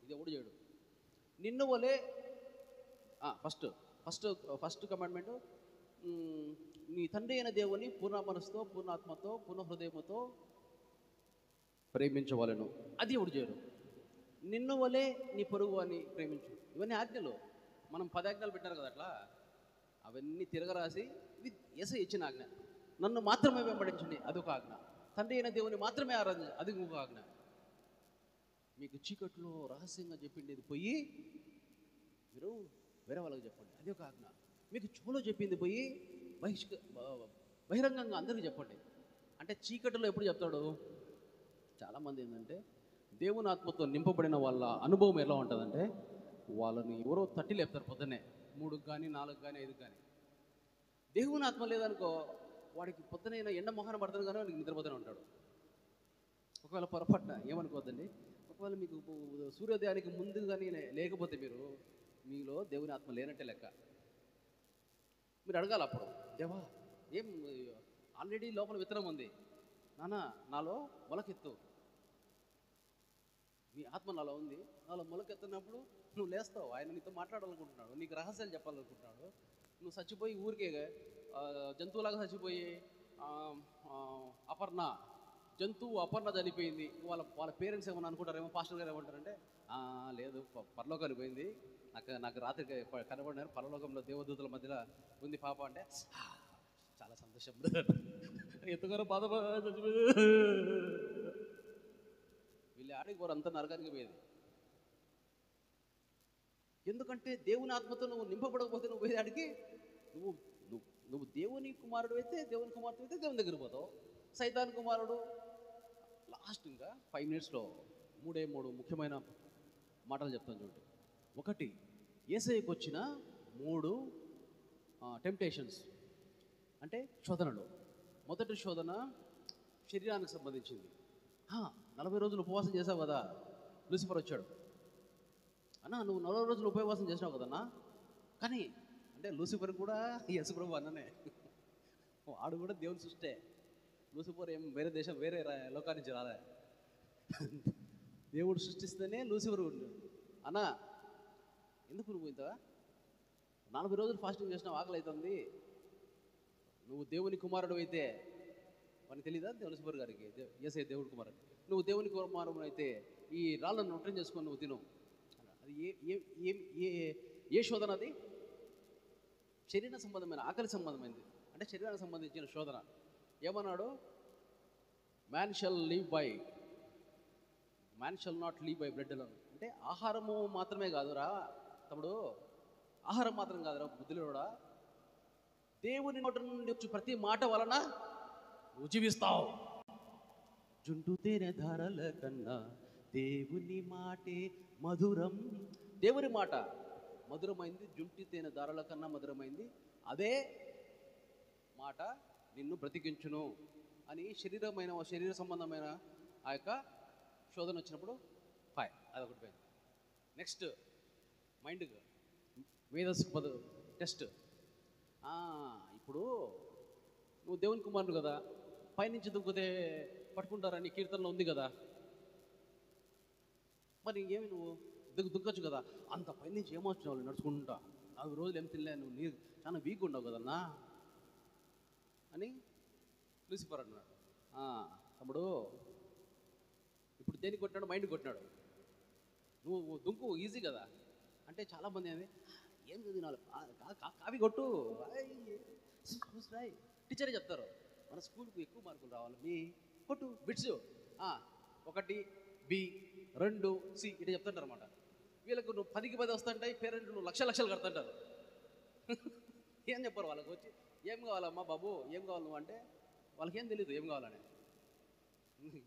ఇది ఎవడు చేయడు. నిన్ను వలే ఫస్ట్ కమాండ్మెంటు, నీ తండ్రి అయిన దేవుని పూర్ణ మనసుతో, పూర్ణాత్మతో, పూర్ణ హృదయముతో ప్రేమించవలను. అది ఎవడు చేయడు. నిన్ను వలే నీ పొరుగు అని ప్రేమించు. ఇవన్నీ ఆజ్ఞలు. మనం 10 ఆజ్ఞలు పెట్టారు కదా, అట్లా అవన్నీ తిరగరాసి ఇది యేసయ్య ఇచ్చిన ఆజ్ఞ. నన్ను మాత్రమే వెంబడించండి, అదొక ఆజ్ఞ. తండ్రి అయిన దేవుని మాత్రమే ఆరాధించండి, అది ఇంకొక ఆజ్ఞ. మీకు చీకట్లో రహస్యంగా చెప్పిండేది పోయి మీరు వేరే వాళ్ళకి చెప్పండి, అది ఒక ఆజ్ఞ. మీకు చెవులో చెప్పింది పోయి బహిరంగంగా అందరికీ చెప్పండి. అంటే చీకటిలో ఎప్పుడు చెప్తాడు? చాలామంది ఏంటంటే, దేవుని ఆత్మతో నింపబడిన వాళ్ళ అనుభవం ఎలా ఉంటుందంటే, వాళ్ళని ఎవరో తట్టి లేపుతారు పొద్దున్నే 3 కానీ 4 కానీ 5 కానీ. దేవుని ఆత్మ లేదనుకో, వాడికి పొద్దునైనా ఎండ మొహాన పడుతుంది కానీ వాడికి నిద్రపోతూనే ఉంటాడు. ఒకవేళ పొరపాటున ఏమనుకోవద్దండి, ఒకవేళ మీకు సూర్యోదయానికి ముందు కానీ లేకపోతే మీలో దేవుని ఆత్మ లేనట్టే లెక్క. మీరు అడగాలి అప్పుడు, దేవా ఏం ఆల్రెడీ లోపల విత్తనం ఉంది నాన్న, నాలో మొలకెత్తు. నీ ఆత్మ నాలో ఉంది, నాలో మొలకెత్తినప్పుడు నువ్వు లేస్తావు. ఆయన నీతో మాట్లాడాలనుకుంటున్నాడు, నీకు రహస్యాలు చెప్పాలనుకుంటున్నాడు. నువ్వు చచ్చిపోయి ఊరికే జంతువులాగా చచ్చిపోయి జంతువు అపర్ణ చనిపోయింది, వాళ్ళ పేరెంట్స్ ఏమన్నా అనుకుంటారేమో, పాస్టర్ గారు ఏమంటారంటే, లేదు పరలోకానికి పోయింది, నాకు రాత్రి కనబడినారు, పరలోకంలో దేవదూతల మధ్యలో ఉంది పాప అంటే, చాలా సంతోషం ఎంతగానో బాధ వీళ్ళు ఆడికి పోరు, అంత నరకానికి పోయేది. ఎందుకంటే దేవుని ఆత్మతో నువ్వు నింపబడకపోతే నువ్వు పోయేది ఆడికి. నువ్వు దేవుని కుమారుడు అయితే, దేవుని కుమార్తె అయితే దేవుని దగ్గర పోతావు. సైతాన్ కుమారుడు లాస్ట్ ఇంకా 5 మినిట్స్లో 3 ముఖ్యమైన మాటలు చెప్తాను చూడండి. 1, యేసయ్యకు వచ్చిన 3 టెంప్టేషన్స్ అంటే శోధనలు. మొదటి శోధన శరీరానికి సంబంధించింది. 40 రోజులు ఉపవాసం చేసావు కదా, లూసిఫర్ వచ్చాడు. అన్నా నువ్వు 40 రోజులు ఉపవాసం చేసినావు కదన్నా, కానీ అంటే లూసిఫర్ కూడా యేసు ప్రభు అన్ననే, వాడు కూడా దేవుని సృష్టే. లూసిఫర్ ఏం వేరే దేశం వేరే లోకాల నుంచి రాలే, దేవుడు సృష్టిస్తేనే లూసిఫర్ ఉండు. అన్నా ఎందుకు నువ్వు ఇంత 40 రోజులు ఫాస్టింగ్ చేసిన ఆకలి అవుతుంది, నువ్వు దేవుని కుమారుడు అయితే, మనకి తెలీదా తులసిపూర్ గారికి యేసయ్య దేవుడి కుమారుడు, నువ్వు దేవుని కుమారుడు అయితే ఈ రాళ్ళను రొట్టె చేసుకొని నువ్వు తిను. అది ఏ శోధన? అది శరీర సంబంధమైన, ఆకలి సంబంధమైనది, అంటే శరీరానికి సంబంధించిన శోధన. ఏమన్నాడు? Man shall not leave by bread alone. అంటే ఆహారము మాత్రమే కాదురా తమ్ముడు, ఆహారం మాత్రం కాదురా బుద్ధిలోడా, దేవుని నోటి నుండి వచ్చి ప్రతి మాట వలన నువ్వు జీవిస్తావు. జుంటు తేనె ధారల కన్నా దేవుని మాటే మధురం. దేవుని మాట మధురమైంది, జుంటి తేనె ధారల కన్నా మధురమైంది, అదే మాట నిన్ను బ్రతికించును అని శరీర సంబంధమైన ఆ యొక్క శోధన వచ్చినప్పుడు అదొకటి పోయింది. నెక్స్ట్ మైండ్ మేధస్సు టెస్ట్. ఇప్పుడు నువ్వు దేవుని కుమారుడు కదా, పైనుంచి దుంకుతే పట్టుకుంటారని కీర్తనలో ఉంది కదా, మరి ఏమి నువ్వు దుంకొచ్చు కదా, అంత పైనుంచి ఏమొచ్చినావు వాళ్ళు నడుచుకుంటా, 4 రోజులు ఏం తినలే, నువ్వు నీరు చాలా వీక్ ఉండవు కదన్నా అని లూసిఫర్ అన్నాడు. తమ్ముడు ఇప్పుడు దేనికి కొట్టినాడు? మైండ్ కొట్టినాడు. నువ్వు దుంకు ఈజీ కదా అంటే చాలామంది ఏం చదివినారు, కాపీ కొట్టు టీచరే చెప్తారు, మన స్కూల్కి ఎక్కువ మార్కులు రావాలి మీ కొట్టు బిట్స్ 1 B 2 C ఇట్లా చెప్తుంటారు అనమాట. వీళ్ళకు నువ్వు 10కి 10 వస్తుంటాయి, పేరెంట్లు నువ్వు లక్షలు కడుతుంటారు. ఏం చెప్పారు వాళ్ళకి వచ్చి, ఏం కావాలమ్మా బాబు, ఏం కావాలి నువ్వు అంటే వాళ్ళకి ఏం తెలియదు ఏం కావాలని.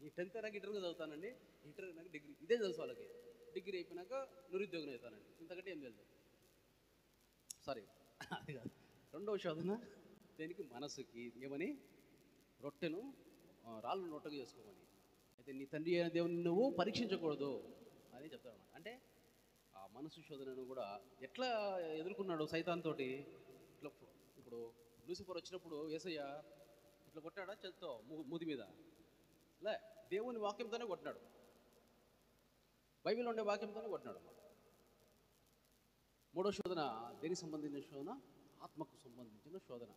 ఈ 10th అయినాక ఇంటర్వ్యూ చదువుతానండి, ఇంటర్వ్యూ అయినాక డిగ్రీ, ఇదే తెలుసు వాళ్ళకి. డిగ్రీ అయిపోయినాక నిరుద్యోగం అవుతానండి, ఇంతకంటే ఏం తెలుసు. సారీ అది కాదు. రెండవ శోధన దేనికి? మనసుకి. ఏమని? రొట్టెను రాళ్ళను రొట్టెగా చేసుకోమని. అయితే నీ తండ్రి అయిన దేవుని నువ్వు పరీక్షించకూడదు అని చెప్తాడు అన్నమాట. అంటే ఆ మనసు శోధనను కూడా ఎట్లా ఎదుర్కొన్నాడు సైతాన్ తోటి. ఇట్లా ఇప్పుడు లూసిఫర్ వచ్చినప్పుడు యేసయ్య ఇట్లా కొట్టాడా చేత్తో మూది మీద? లే, దేవుని వాక్యంతోనే కొట్టినాడు, బైబిల్లో ఉండే వాక్యంతోనే కొట్టినాడు అన్నమాట. మూడో శోధన దేనికి సంబంధించిన శోధన? ఆత్మకు సంబంధించిన శోధన.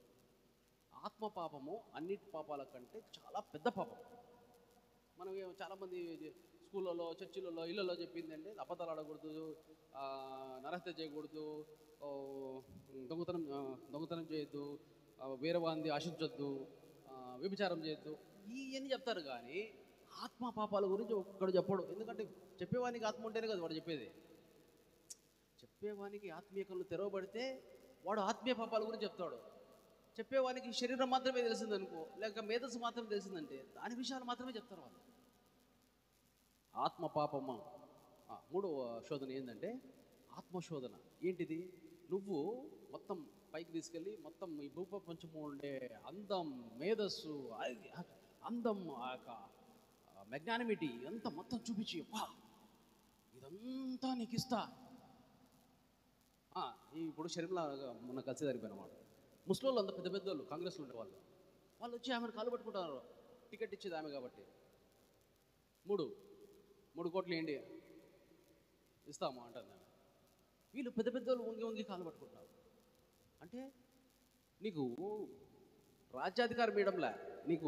ఆత్మ పాపము అన్నిటి పాపాల కంటే చాలా పెద్ద పాపం. మనం చాలామంది స్కూళ్ళలో, చర్చిలలో, ఇళ్ళలో చెప్పిందంటే అబద్ధాలు ఆడకూడదు, నరహత్య చేయకూడదు, దొంగతనం చేయొద్దు, వేరే వారిని ఆశించొద్దు, వ్యభిచారం చేయొద్దు, ఇవన్నీ చెప్తారు. కానీ ఆత్మ పాపాల గురించి ఒక్కడు చెప్పడు. ఎందుకంటే చెప్పేవానికి ఆత్మ ఉంటేనే కదా వాడు చెప్పేది. చెప్పేవానికి ఆత్మీయ కళ్ళు తెరవబడితే వాడు ఆత్మీయ పాపాల గురించి చెప్తాడు. చెప్పేవానికి శరీరం మాత్రమే తెలిసిందనుకో, లేక మేధస్సు మాత్రమే తెలిసిందంటే దాని విషయాలు మాత్రమే చెప్తారు వాళ్ళు. ఆత్మ పాపమ్మ. మూడవ శోధన ఏంటంటే ఆత్మశోధన. ఏంటిది? నువ్వు మొత్తం పైకి తీసుకెళ్ళి మొత్తం ఈ భూప్రపంచము ఉండే అందం, మేధస్సు, అందం, ఆ యొక్క మెగ్నానిమిటీ అంతా మొత్తం చూపించి ఇదంతా నీకు ఇస్తా. ఇప్పుడు షర్మిల మొన్న కలిసి జరిగిపోయినమాట. ముస్లింలు అంత పెద్ద పెద్దోళ్ళు కాంగ్రెస్లో ఉండే వాళ్ళు వచ్చి ఆమెను కాలు పట్టుకుంటున్నారు, టికెట్ ఇచ్చేది ఆమె కాబట్టి. 3 కోట్లు ఏంటి ఇస్తాము అంటుంది ఆమె. వీళ్ళు పెద్ద పెద్దోళ్ళు వంగి కాలు పట్టుకుంటున్నారు. అంటే నీకు రాజ్యాధికారం ఇవ్వడంలే, నీకు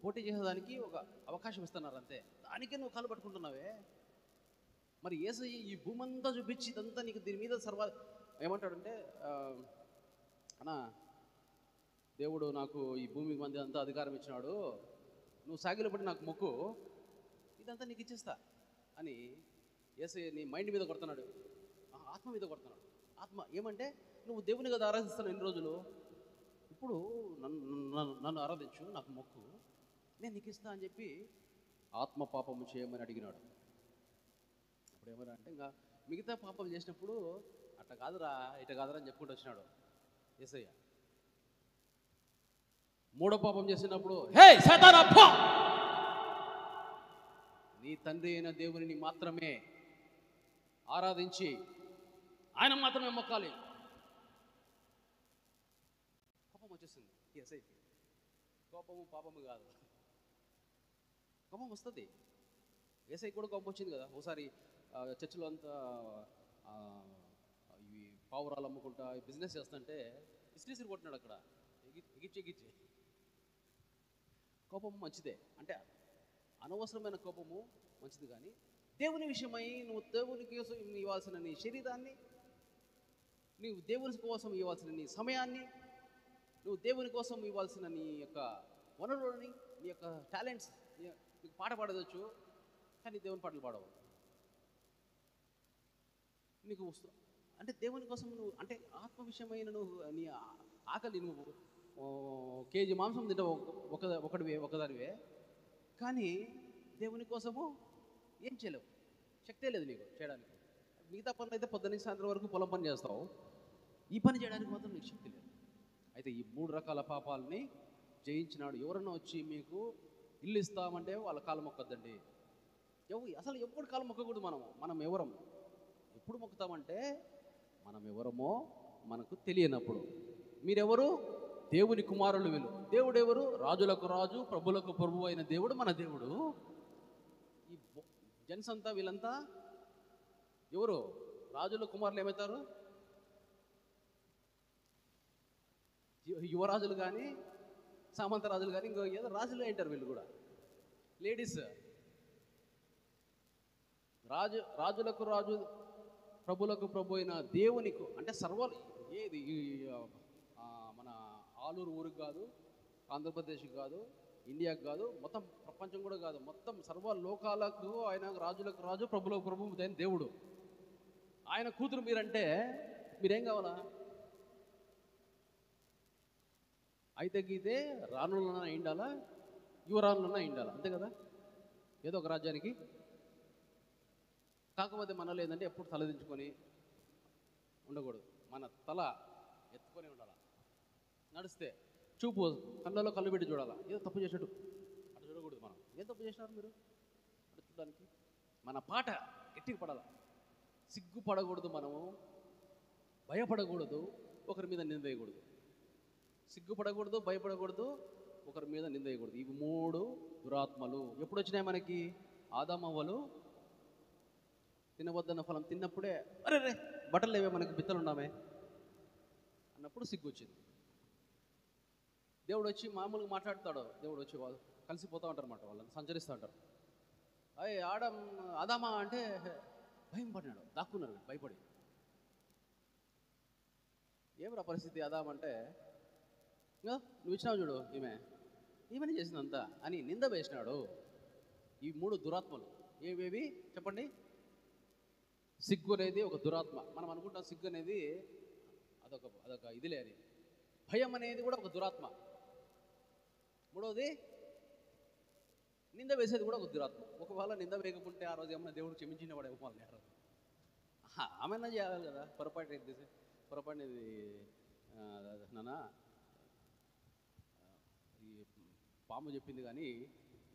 పోటీ చేసేదానికి ఒక అవకాశం ఇస్తున్నారు అంతే, దానికే నువ్వు కాలు పట్టుకుంటున్నావే. మరి యేసయ్య ఈ భూమి అంతా చూపించి ఇదంతా నీకు దీని మీద ఏమంటాడంటే, అన్నా దేవుడు నాకు ఈ భూమి మంది అంతా అధికారం ఇచ్చినాడు, నువ్వు సాగిలో పడి నాకు మొక్కు, ఇదంతా నీకు ఇచ్చేస్తా అని యేసయ్య నీ మైండ్ మీద కొడుతున్నాడు, ఆత్మ మీద కొడుతున్నాడు. ఆత్మ ఏమంటే నువ్వు దేవుని కదా ఆరాధిస్తాను ఎన్ని రోజులు, ఇప్పుడు నన్ను ఆరాధించు, నాకు మొక్కు, నేను నీకు ఇస్తా అని చెప్పి ఆత్మ పాపము చేయమని అడిగినాడు. అప్పుడు ఏమన్నా అంటే ఇంకా మిగతా పాపం చేసినప్పుడు అట్లా కాదురా ఇట్లా కాదురా అని చెప్పుకుంటూ వచ్చినాడు యేసయ్య. మూడో పాపం చేసినప్పుడు హే సైతానా పో, నీ తండ్రి అయిన దేవుని మాత్రమే ఆరాధించి ఆయన మాత్రమే మొక్కాలి. కోపం వచ్చేసింది యేసయ్యకి. కోపము పాపము కాదు, కోపం వస్తుంది. యేసయ్యకి కూడా కోపం వచ్చింది కదా. ఒకసారి చర్చిలో అంతా ఇవి పావురాలు అమ్ముకుంటా బిజినెస్ చేస్తుంటే బిజినెస్ కొట్టినాడు అక్కడ ఎగిచ్చి. కోపం మంచిదే, అంటే అనవసరమైన కోపము మంచిది, కానీ దేవుని విషయమై నువ్వు దేవుని కోసం ఇవ్వాల్సిన నీ శరీరాన్ని, నీవు దేవుని కోసం ఇవ్వాల్సిన నీ సమయాన్ని, నువ్వు దేవుని కోసం ఇవ్వాల్సిన నీ యొక్క వనరులని, నీ యొక్క టాలెంట్స్, నీకు పాట పాడవచ్చు కానీ దేవుని పాటలు పాడవు. నీకు అంటే దేవుని కోసం నువ్వు, అంటే ఆత్మ విషయమైన నువ్వు నీ ఆకలి, నువ్వు కేజీ మాంసం తింటావు ఒకదానివే, కానీ దేవుని కోసము ఏం చేయలేవు, శక్తే లేదు నీకు చేయడానికి. మిగతా పనులు అయితే పొద్దున్న సాయంత్రం వరకు పొలం పని చేస్తావు, ఈ పని చేయడానికి మాత్రం నీకు శక్తి లేదు. అయితే ఈ 3 రకాల పాపాలని జయించినాడు. ఎవరన్నా వచ్చి మీకు ఇల్లు ఇస్తామంటే వాళ్ళ కాలు మొక్కద్దండి. అసలు ఎప్పుడు కాలు మొక్కకూడదు. మనం ఎవరం ఎప్పుడు మొక్కుతామంటే మనం ఎవరమో మనకు తెలియనప్పుడు. మీరెవరు? దేవుని కుమారులు వీళ్ళు. దేవుడు ఎవరు? రాజులకు రాజు, ప్రభులకు ప్రభు అయిన దేవుడు మన దేవుడు. ఈ జెంట్స్ అంతా వీళ్ళంతా ఎవరు? రాజుల కుమారులు ఏమవుతారు? యువరాజులు కానీ, సామంత రాజులు కానీ, ఇంకో ఏదో రాజులు అంటారు వీళ్ళు కూడా. లేడీస్ రాజులకు రాజు, ప్రభులకు ప్రభు అయిన దేవునికి, అంటే ఏది మన ఆలూరు ఊరికి కాదు, ఆంధ్రప్రదేశ్కి కాదు, ఇండియాకి కాదు, మొత్తం ప్రపంచం కూడా కాదు, మొత్తం సర్వ లోకాలకు ఆయన రాజులకు రాజు, ప్రభులకు ప్రభు అయిన దేవుడు. ఆయన కూతురు మీరంటే మీరేం కావాలా? అయితే గీతే రాణులన్నా అయిండాలా, యువరాణులన్నా అయిండాలా, అంతే కదా, ఏదో ఒక రాజ్యానికి. కాకపోతే మనలో ఏంటంటే ఎప్పుడు తలదించుకొని ఉండకూడదు, మన తల ఎత్తుకొని ఉండాలి. నడిస్తే చూపు కళ్ళలో కళ్ళు పెట్టి చూడాలా, ఏదో తప్పు చేసినట్టు అటు చూడకూడదు. మనం ఏం తప్పు చేసినారు మీరు అటు చూడడానికి. మన పాట గట్టిగా పడాలి, సిగ్గుపడకూడదు, మనము భయపడకూడదు, ఒకరి మీద నింద వేయకూడదు. సిగ్గుపడకూడదు, భయపడకూడదు, ఒకరి మీద నింద వేయకూడదు. ఇవి 3 దురాత్మలు ఎప్పుడు వచ్చినాయి మనకి? ఆదామవ్వలు తినవద్దన్న ఫలం తిన్నప్పుడే, అరే రే బట్టలు లేవే మనకి, బిత్తలు ఉన్నామే అన్నప్పుడు సిగ్గు వచ్చింది. దేవుడు వచ్చి మామూలుగా మాట్లాడతాడు. దేవుడు వచ్చి వాళ్ళు కలిసిపోతూ ఉంటారు అన్నమాట, వాళ్ళని సంచరిస్తూ ఉంటారు. ఆదామా అంటే భయం పడినాడు, దాక్కున్నారు భయపడి. ఏమిరా పరిస్థితి ఆదాం అంటే, నువ్వు ఇచ్చినావు చూడు, ఈమెనే చేసిందంతా అని నింద వేసినాడు. ఈ 3 దురాత్మలు ఏవేవి చెప్పండి? సిగ్గు అనేది ఒక దురాత్మ. మనం అనుకుంటాం సిగ్గు అనేది అదొక ఇదిలే అని. భయం అనేది కూడా ఒక దురాత్మ. 3వది నింద వేసేది కూడా ఒక దురాత్మ. ఒకవేళ నింద వేయకుంటే ఆ రోజు ఏమన్నా దేవుడు క్షమించిన వాడు ఏమో ఆమెనా చేయాలి కదా. పొరపాటు ఇది నాన్న, ఈ పాము చెప్పింది కానీ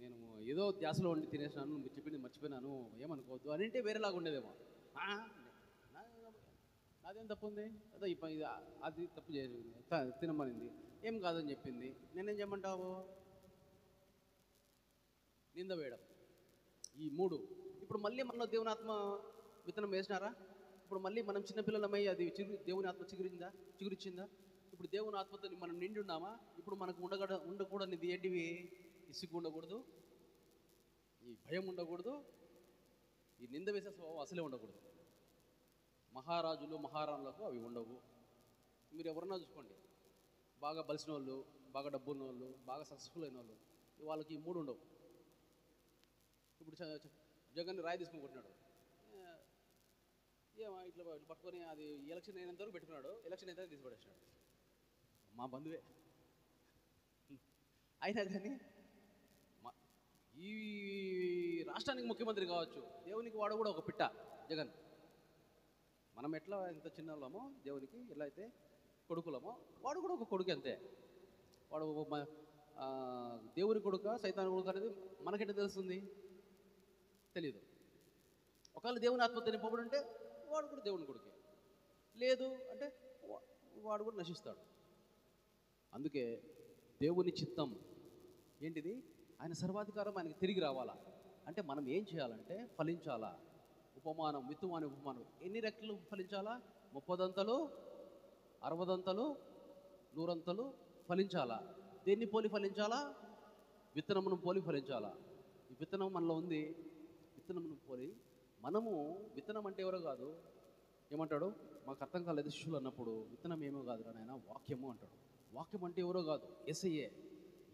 నేను ఏదో ధ్యాసలో ఉండి తినేసినాను, నువ్వు చెప్పింది మర్చిపోయినాను, ఏమనుకోవద్దు అని అంటే వేరేలాగా ఉండేదేమో. నాదేం తప్పు ఉంది, అదో అది తప్పు చేసింది, తినమనింది, ఏం కాదని చెప్పింది, నేనేం చేయమంటావు? నింద వేయడం. ఈ 3 ఇప్పుడు మళ్ళీ మనలో దేవుని ఆత్మ విత్తనం వేసినారా? ఇప్పుడు మళ్ళీ మనం చిన్నపిల్లలమై అది దేవుని ఆత్మ చిగురించిందా? ఇప్పుడు దేవుని ఆత్మతో మనం నిండి ఉన్నామా? ఇప్పుడు మనకు ఉండకూడనిది ఏంటివి? ఈ సిగ్గు ఉండకూడదు, ఈ భయం ఉండకూడదు, ఈ నింద వేసే స్వభావం అసలే ఉండకూడదు. మహారాజులు మహారాణులకు అవి ఉండవు. మీరు ఎవరన్నా చూసుకోండి, బాగా బలిసిన వాళ్ళు, బాగా డబ్బున్న వాళ్ళు, బాగా సక్సెస్ఫుల్ అయిన వాళ్ళు, వాళ్ళకి ఈ 3 ఉండవు. ఇప్పుడు జగన్ రాయి తీసుకొని కొట్టినాడు, ఇట్లా పట్టుకొని అది ఎలక్షన్ అయినంత వరకు పెట్టుకున్నాడు, ఎలక్షన్ అయితే తీసి పడేసినాడు. మా బంధువే అయినా కానీ ఈ రాష్ట్రానికి ముఖ్యమంత్రి కావచ్చు, దేవునికి వాడు కూడా ఒక పిట్ట జగన్. మనం ఎట్లా ఎంత చిన్నవాళ్ళమో దేవునికి, ఎలా అయితే కొడుకులమో వాడు కూడా ఒక కొడుకు అంతే. వాడు దేవుని కొడుక సైతాన్ కొడుకు అనేది మనకెట్లా తెలుస్తుంది? తెలీదు. ఒకవేళ దేవుని ఆత్మతో నింపబడి ఉంటే వాడు కూడా దేవుని కొడుకే, లేదు అంటే వాడు కూడా నశిస్తాడు. అందుకే దేవుని చిత్తం ఏంటిది? ఆయన సర్వాధికారం ఆయనకి తిరిగి రావాలా అంటే మనం ఏం చేయాలంటే ఫలించాలా. ఉపమానం, విత్తువాని ఉపమానం. ఎన్ని రెక్కలు ఫలించాలా? 30దంతలు, 60దంతలు, 100 ఫలించాలా. దేన్ని పోలి ఫలించాలా? విత్తనమును పోలి ఫలించాలా. ఈ విత్తనం మనలో ఉంది. విత్తనమును పోలి మనము, విత్తనం అంటే ఎవరో కాదు, ఏమంటాడు, మాకు అర్థం కాలేదు శిష్యులు అన్నప్పుడు, విత్తనం ఏమో కాదు నాయన, వాక్యము అంటాడు. వాక్యం అంటే ఎవరో కాదు, యేసయ్యే.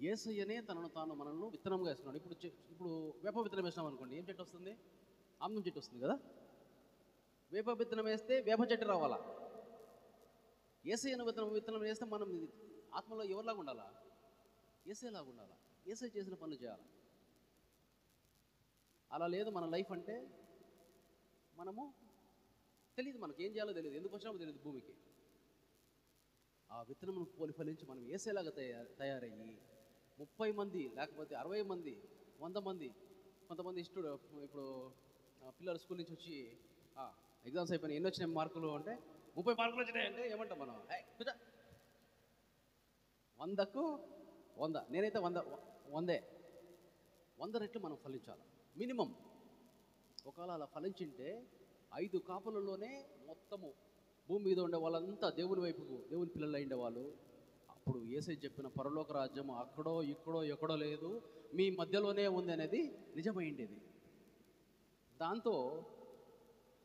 యేసయ్యనే తనను తాను మనల్ని విత్తనంగా వేస్తున్నాడు. ఇప్పుడు వేప విత్తనం వేసినాం అనుకోండి, ఏం చెట్టు వస్తుంది? ఆమ్లం చెట్టు వస్తుంది కదా. వేప విత్తనం వేస్తే వేప చెట్టు రావాలా. యేసయ్యను విత్తనం వేస్తే మనం ఆత్మలో ఎవరిలాగా ఉండాలా? యేసయ్యలాగా ఉండాలా. యేసయ్య చేసిన పనులు చేయాలి. అలా లేదు మన లైఫ్ అంటే. మనము తెలియదు, మనకి ఏం చేయాలో తెలియదు, ఎందుకు వచ్చినామో తెలియదు భూమికి. ఆ విత్తనమును పోలి ఫలించి మనం యేసయ్యలాగా తయారయ్యి 30 మంది, లేకపోతే 60 మంది, 100 మంది, కొంతమంది ఇప్పుడు పిల్లలు స్కూల్ నుంచి వచ్చి ఎగ్జామ్స్ అయిపోయినాయి, ఎన్ని వచ్చినాయి మార్కులు అంటే 30 మార్కులు వచ్చినాయంటే ఏమంటాం మనం? 100కు 100. నేనైతే 100 రెట్లు మనం ఫలించాలి మినిమం. ఒకవేళ అలా ఫలించింటే 5 కాపులలోనే మొత్తము భూమి మీద ఉండే వాళ్ళంతా దేవుని వైపుకు, దేవుని పిల్లలు అయిండేవాళ్ళు. అప్పుడు యేసయ్య చెప్పిన పరలోక రాజ్యం అక్కడో ఇక్కడో ఎక్కడో లేదు, మీ మధ్యలోనే ఉంది అనేది నిజమైండేది. దాంతో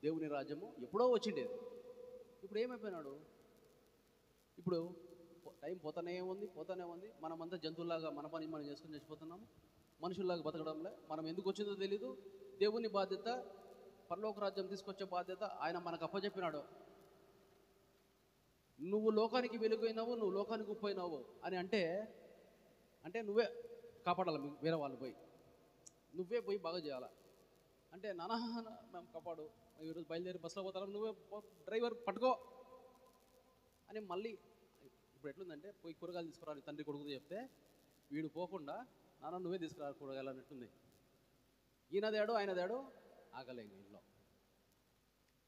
దేవుని రాజ్యము ఎప్పుడో వచ్చిండేది. ఇప్పుడు ఏమైపోయినాడు? ఇప్పుడు టైం పోతానే ఉంది. మనమంతా జంతువులాగా మన పని మనం చేసుకుని చచ్చిపోతున్నాము. మనుషుల్లాగా బతకడంలే. మనం ఎందుకు వచ్చిందో తెలీదు. దేవుని బాధ్యత, పరలోక రాజ్యం తీసుకొచ్చే బాధ్యత ఆయన మనకు అప్పచెప్పినాడు. నువ్వు లోకానికి వెలుగైనావు, నువ్వు లోకానికి ఉప్పైనావు అని అంటే నువ్వే కాపాడాలి. వేరే వాళ్ళు పోయి నువ్వే పోయి బాగా చేయాలా అంటే, నానా మేము కాపాడు, ఈరోజు బయలుదేరి బస్సులో పోతాం, నువ్వే డ్రైవర్ పట్టుకో అని. మళ్ళీ ఇప్పుడు ఎట్లుందంటే, పోయి కూరగాయలు తీసుకురా తండ్రి కొడుకు చెప్తే వీడు పోకుండా నాన్న నువ్వే తీసుకురా కూరగాయలు అన్నట్టుంది. ఈయనదేడు ఆయనదేడు ఆగలే ఇంట్లో.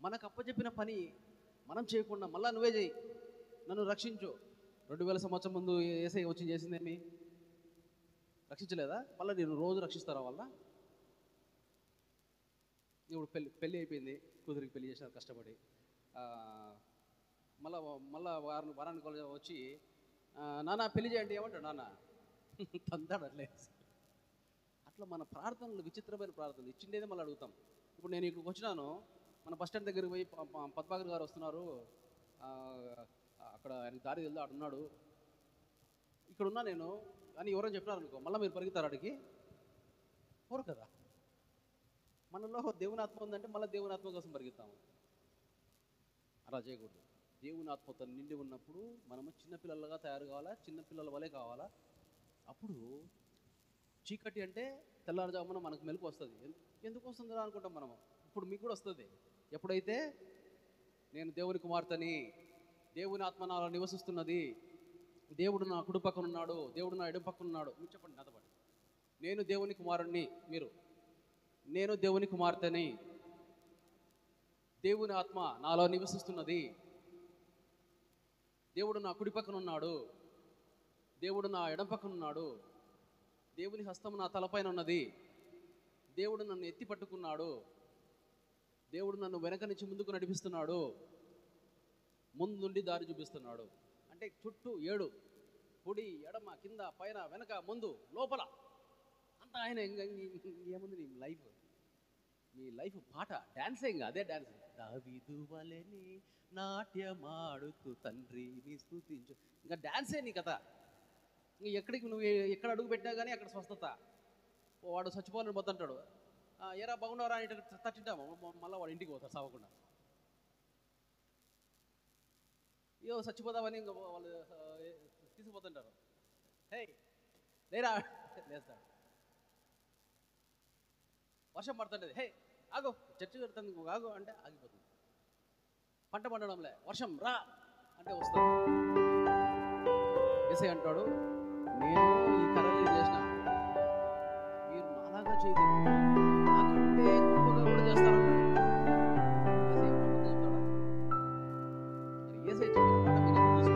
మనకు అప్పచెప్పిన పని మనం చేయకుండా మళ్ళీ నువ్వే చేయి, నన్ను రక్షించు. 2000 సంవత్సరం ముందు యేసయ్య వచ్చి చేసిందేమి? రక్షించలేదా? మళ్ళీ నేను రోజు రక్షిస్తారా వాళ్ళ? ఇప్పుడు పెళ్ళి అయిపోయింది, కూతురికి పెళ్లి చేసినారు కష్టపడి. మళ్ళా వారానికి వచ్చి నాన్న పెళ్లి చేయండి ఏమంటాడు? నాన్న తంతాడు అట్లే. అట్లా మన ప్రార్థనలు విచిత్రమైన ప్రార్థనలు. ఇచ్చిండేది మళ్ళీ అడుగుతాం. ఇప్పుడు నేను ఇక్కడికి వచ్చినాను, మన బస్ స్టాండ్ దగ్గరికి పోయి పద్మాకర్ గారు వస్తున్నారు, అక్కడ ఆయనకి దారి వెళ్దా అడున్నాడు, ఇక్కడ ఉన్నా నేను అని ఎవరైనా చెప్పినారు అనుకో, మళ్ళీ మీరు పరిగెత్తారు అడిగి పోరు కదా. మనలో దేవుని ఆత్మ ఉందంటే మళ్ళీ దేవుని ఆత్మ కోసం పరిగెత్తాము. అలా చేయకూడదు. దేవుని ఆత్మతో నిండి ఉన్నప్పుడు మనము చిన్నపిల్లలుగా తయారు కావాలా, చిన్నపిల్లల వలె కావాలా. అప్పుడు చీకటి అంటే తెల్లారుజామున మనకు మెలకు వస్తుంది. ఎందుకు వస్తుందా అనుకుంటాం మనము. ఇప్పుడు మీకు కూడా వస్తుంది. ఎప్పుడైతే నేను దేవుని కుమార్తెని, దేవుని ఆత్మ నాలో నివసిస్తున్నది, దేవుడు నా కుడి పక్కన ఉన్నాడు, దేవుడు నా ఎడమ పక్కన ఉన్నాడు. మీరు చెప్పండి నాతో పాటు, నేను దేవుని కుమారుణ్ణి, మీరు నేను దేవుని కుమార్తెని, దేవుని ఆత్మ నాలో నివసిస్తున్నది, దేవుడు నా కుడి పక్కన ఉన్నాడు, దేవుడు నా ఎడమ పక్కన ఉన్నాడు, దేవుని హస్తం నా తలపైన ఉన్నది, దేవుడు నన్ను ఎత్తి పట్టుకున్నాడు, దేవుడు నన్ను వెనక నుంచి ముందుకు నడిపిస్తున్నాడు, ముందు నుండి దారి చూపిస్తున్నాడు. అంటే చుట్టూ 7, కుడి ఎడమ కింద పైన వెనక ముందు లోపల అంతా ఆయన. ఏముంది మీ లైఫ్ పాట, డాన్సే, ఇంకా అదే డాన్స్. దావీదు వలెని నాట్యమాడుతూ తండ్రి నీ స్తుతించు, ఇంకా డాన్సే నీ కథ. ఎక్కడికి నువ్వు ఎక్కడ అడుగు పెట్టినా కానీ అక్కడ స్వస్థత. వాడు చచ్చిపోవాలని వద్దంటాడు, ఎరా బాగున్నారా అని తట్టింటాము, మళ్ళీ వాడు ఇంటికి పోతాడు సావకుండా. అయ్యో చచ్చిపోదామని ఇంకా వాళ్ళు తీసుకుపోతుంటారు. హే లేరా లేస్తాడు. వర్షం పడుతుంటది, హే ఆగు చర్చి కడుతుంది ఆగు అంటే ఆగిపోతుంది. పంట పండడంలే, వర్షం రా అంటే వస్తుంది. యేసయ్య అంటాడు, నేను ఈ కర్రలు చేసిన, మీరు నాలాగా చేయదు, నాకంటే గొప్పగా కూడా చేస్తాను. యేసయ్య చెప్పిన మాట మీరు తీసుకోవాలి.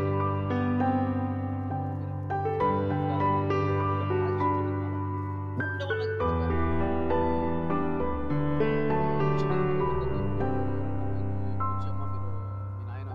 మీ నాయన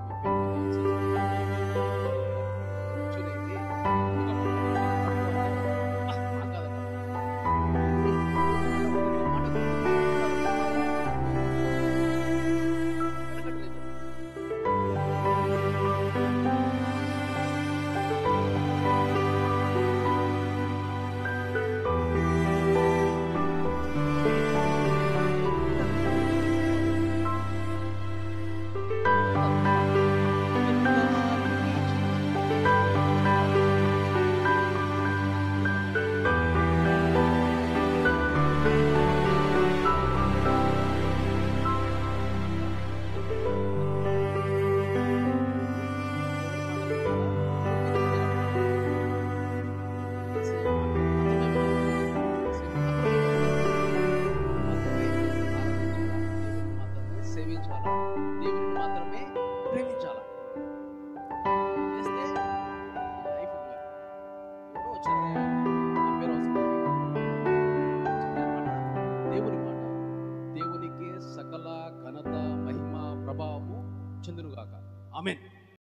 ఆమేన్.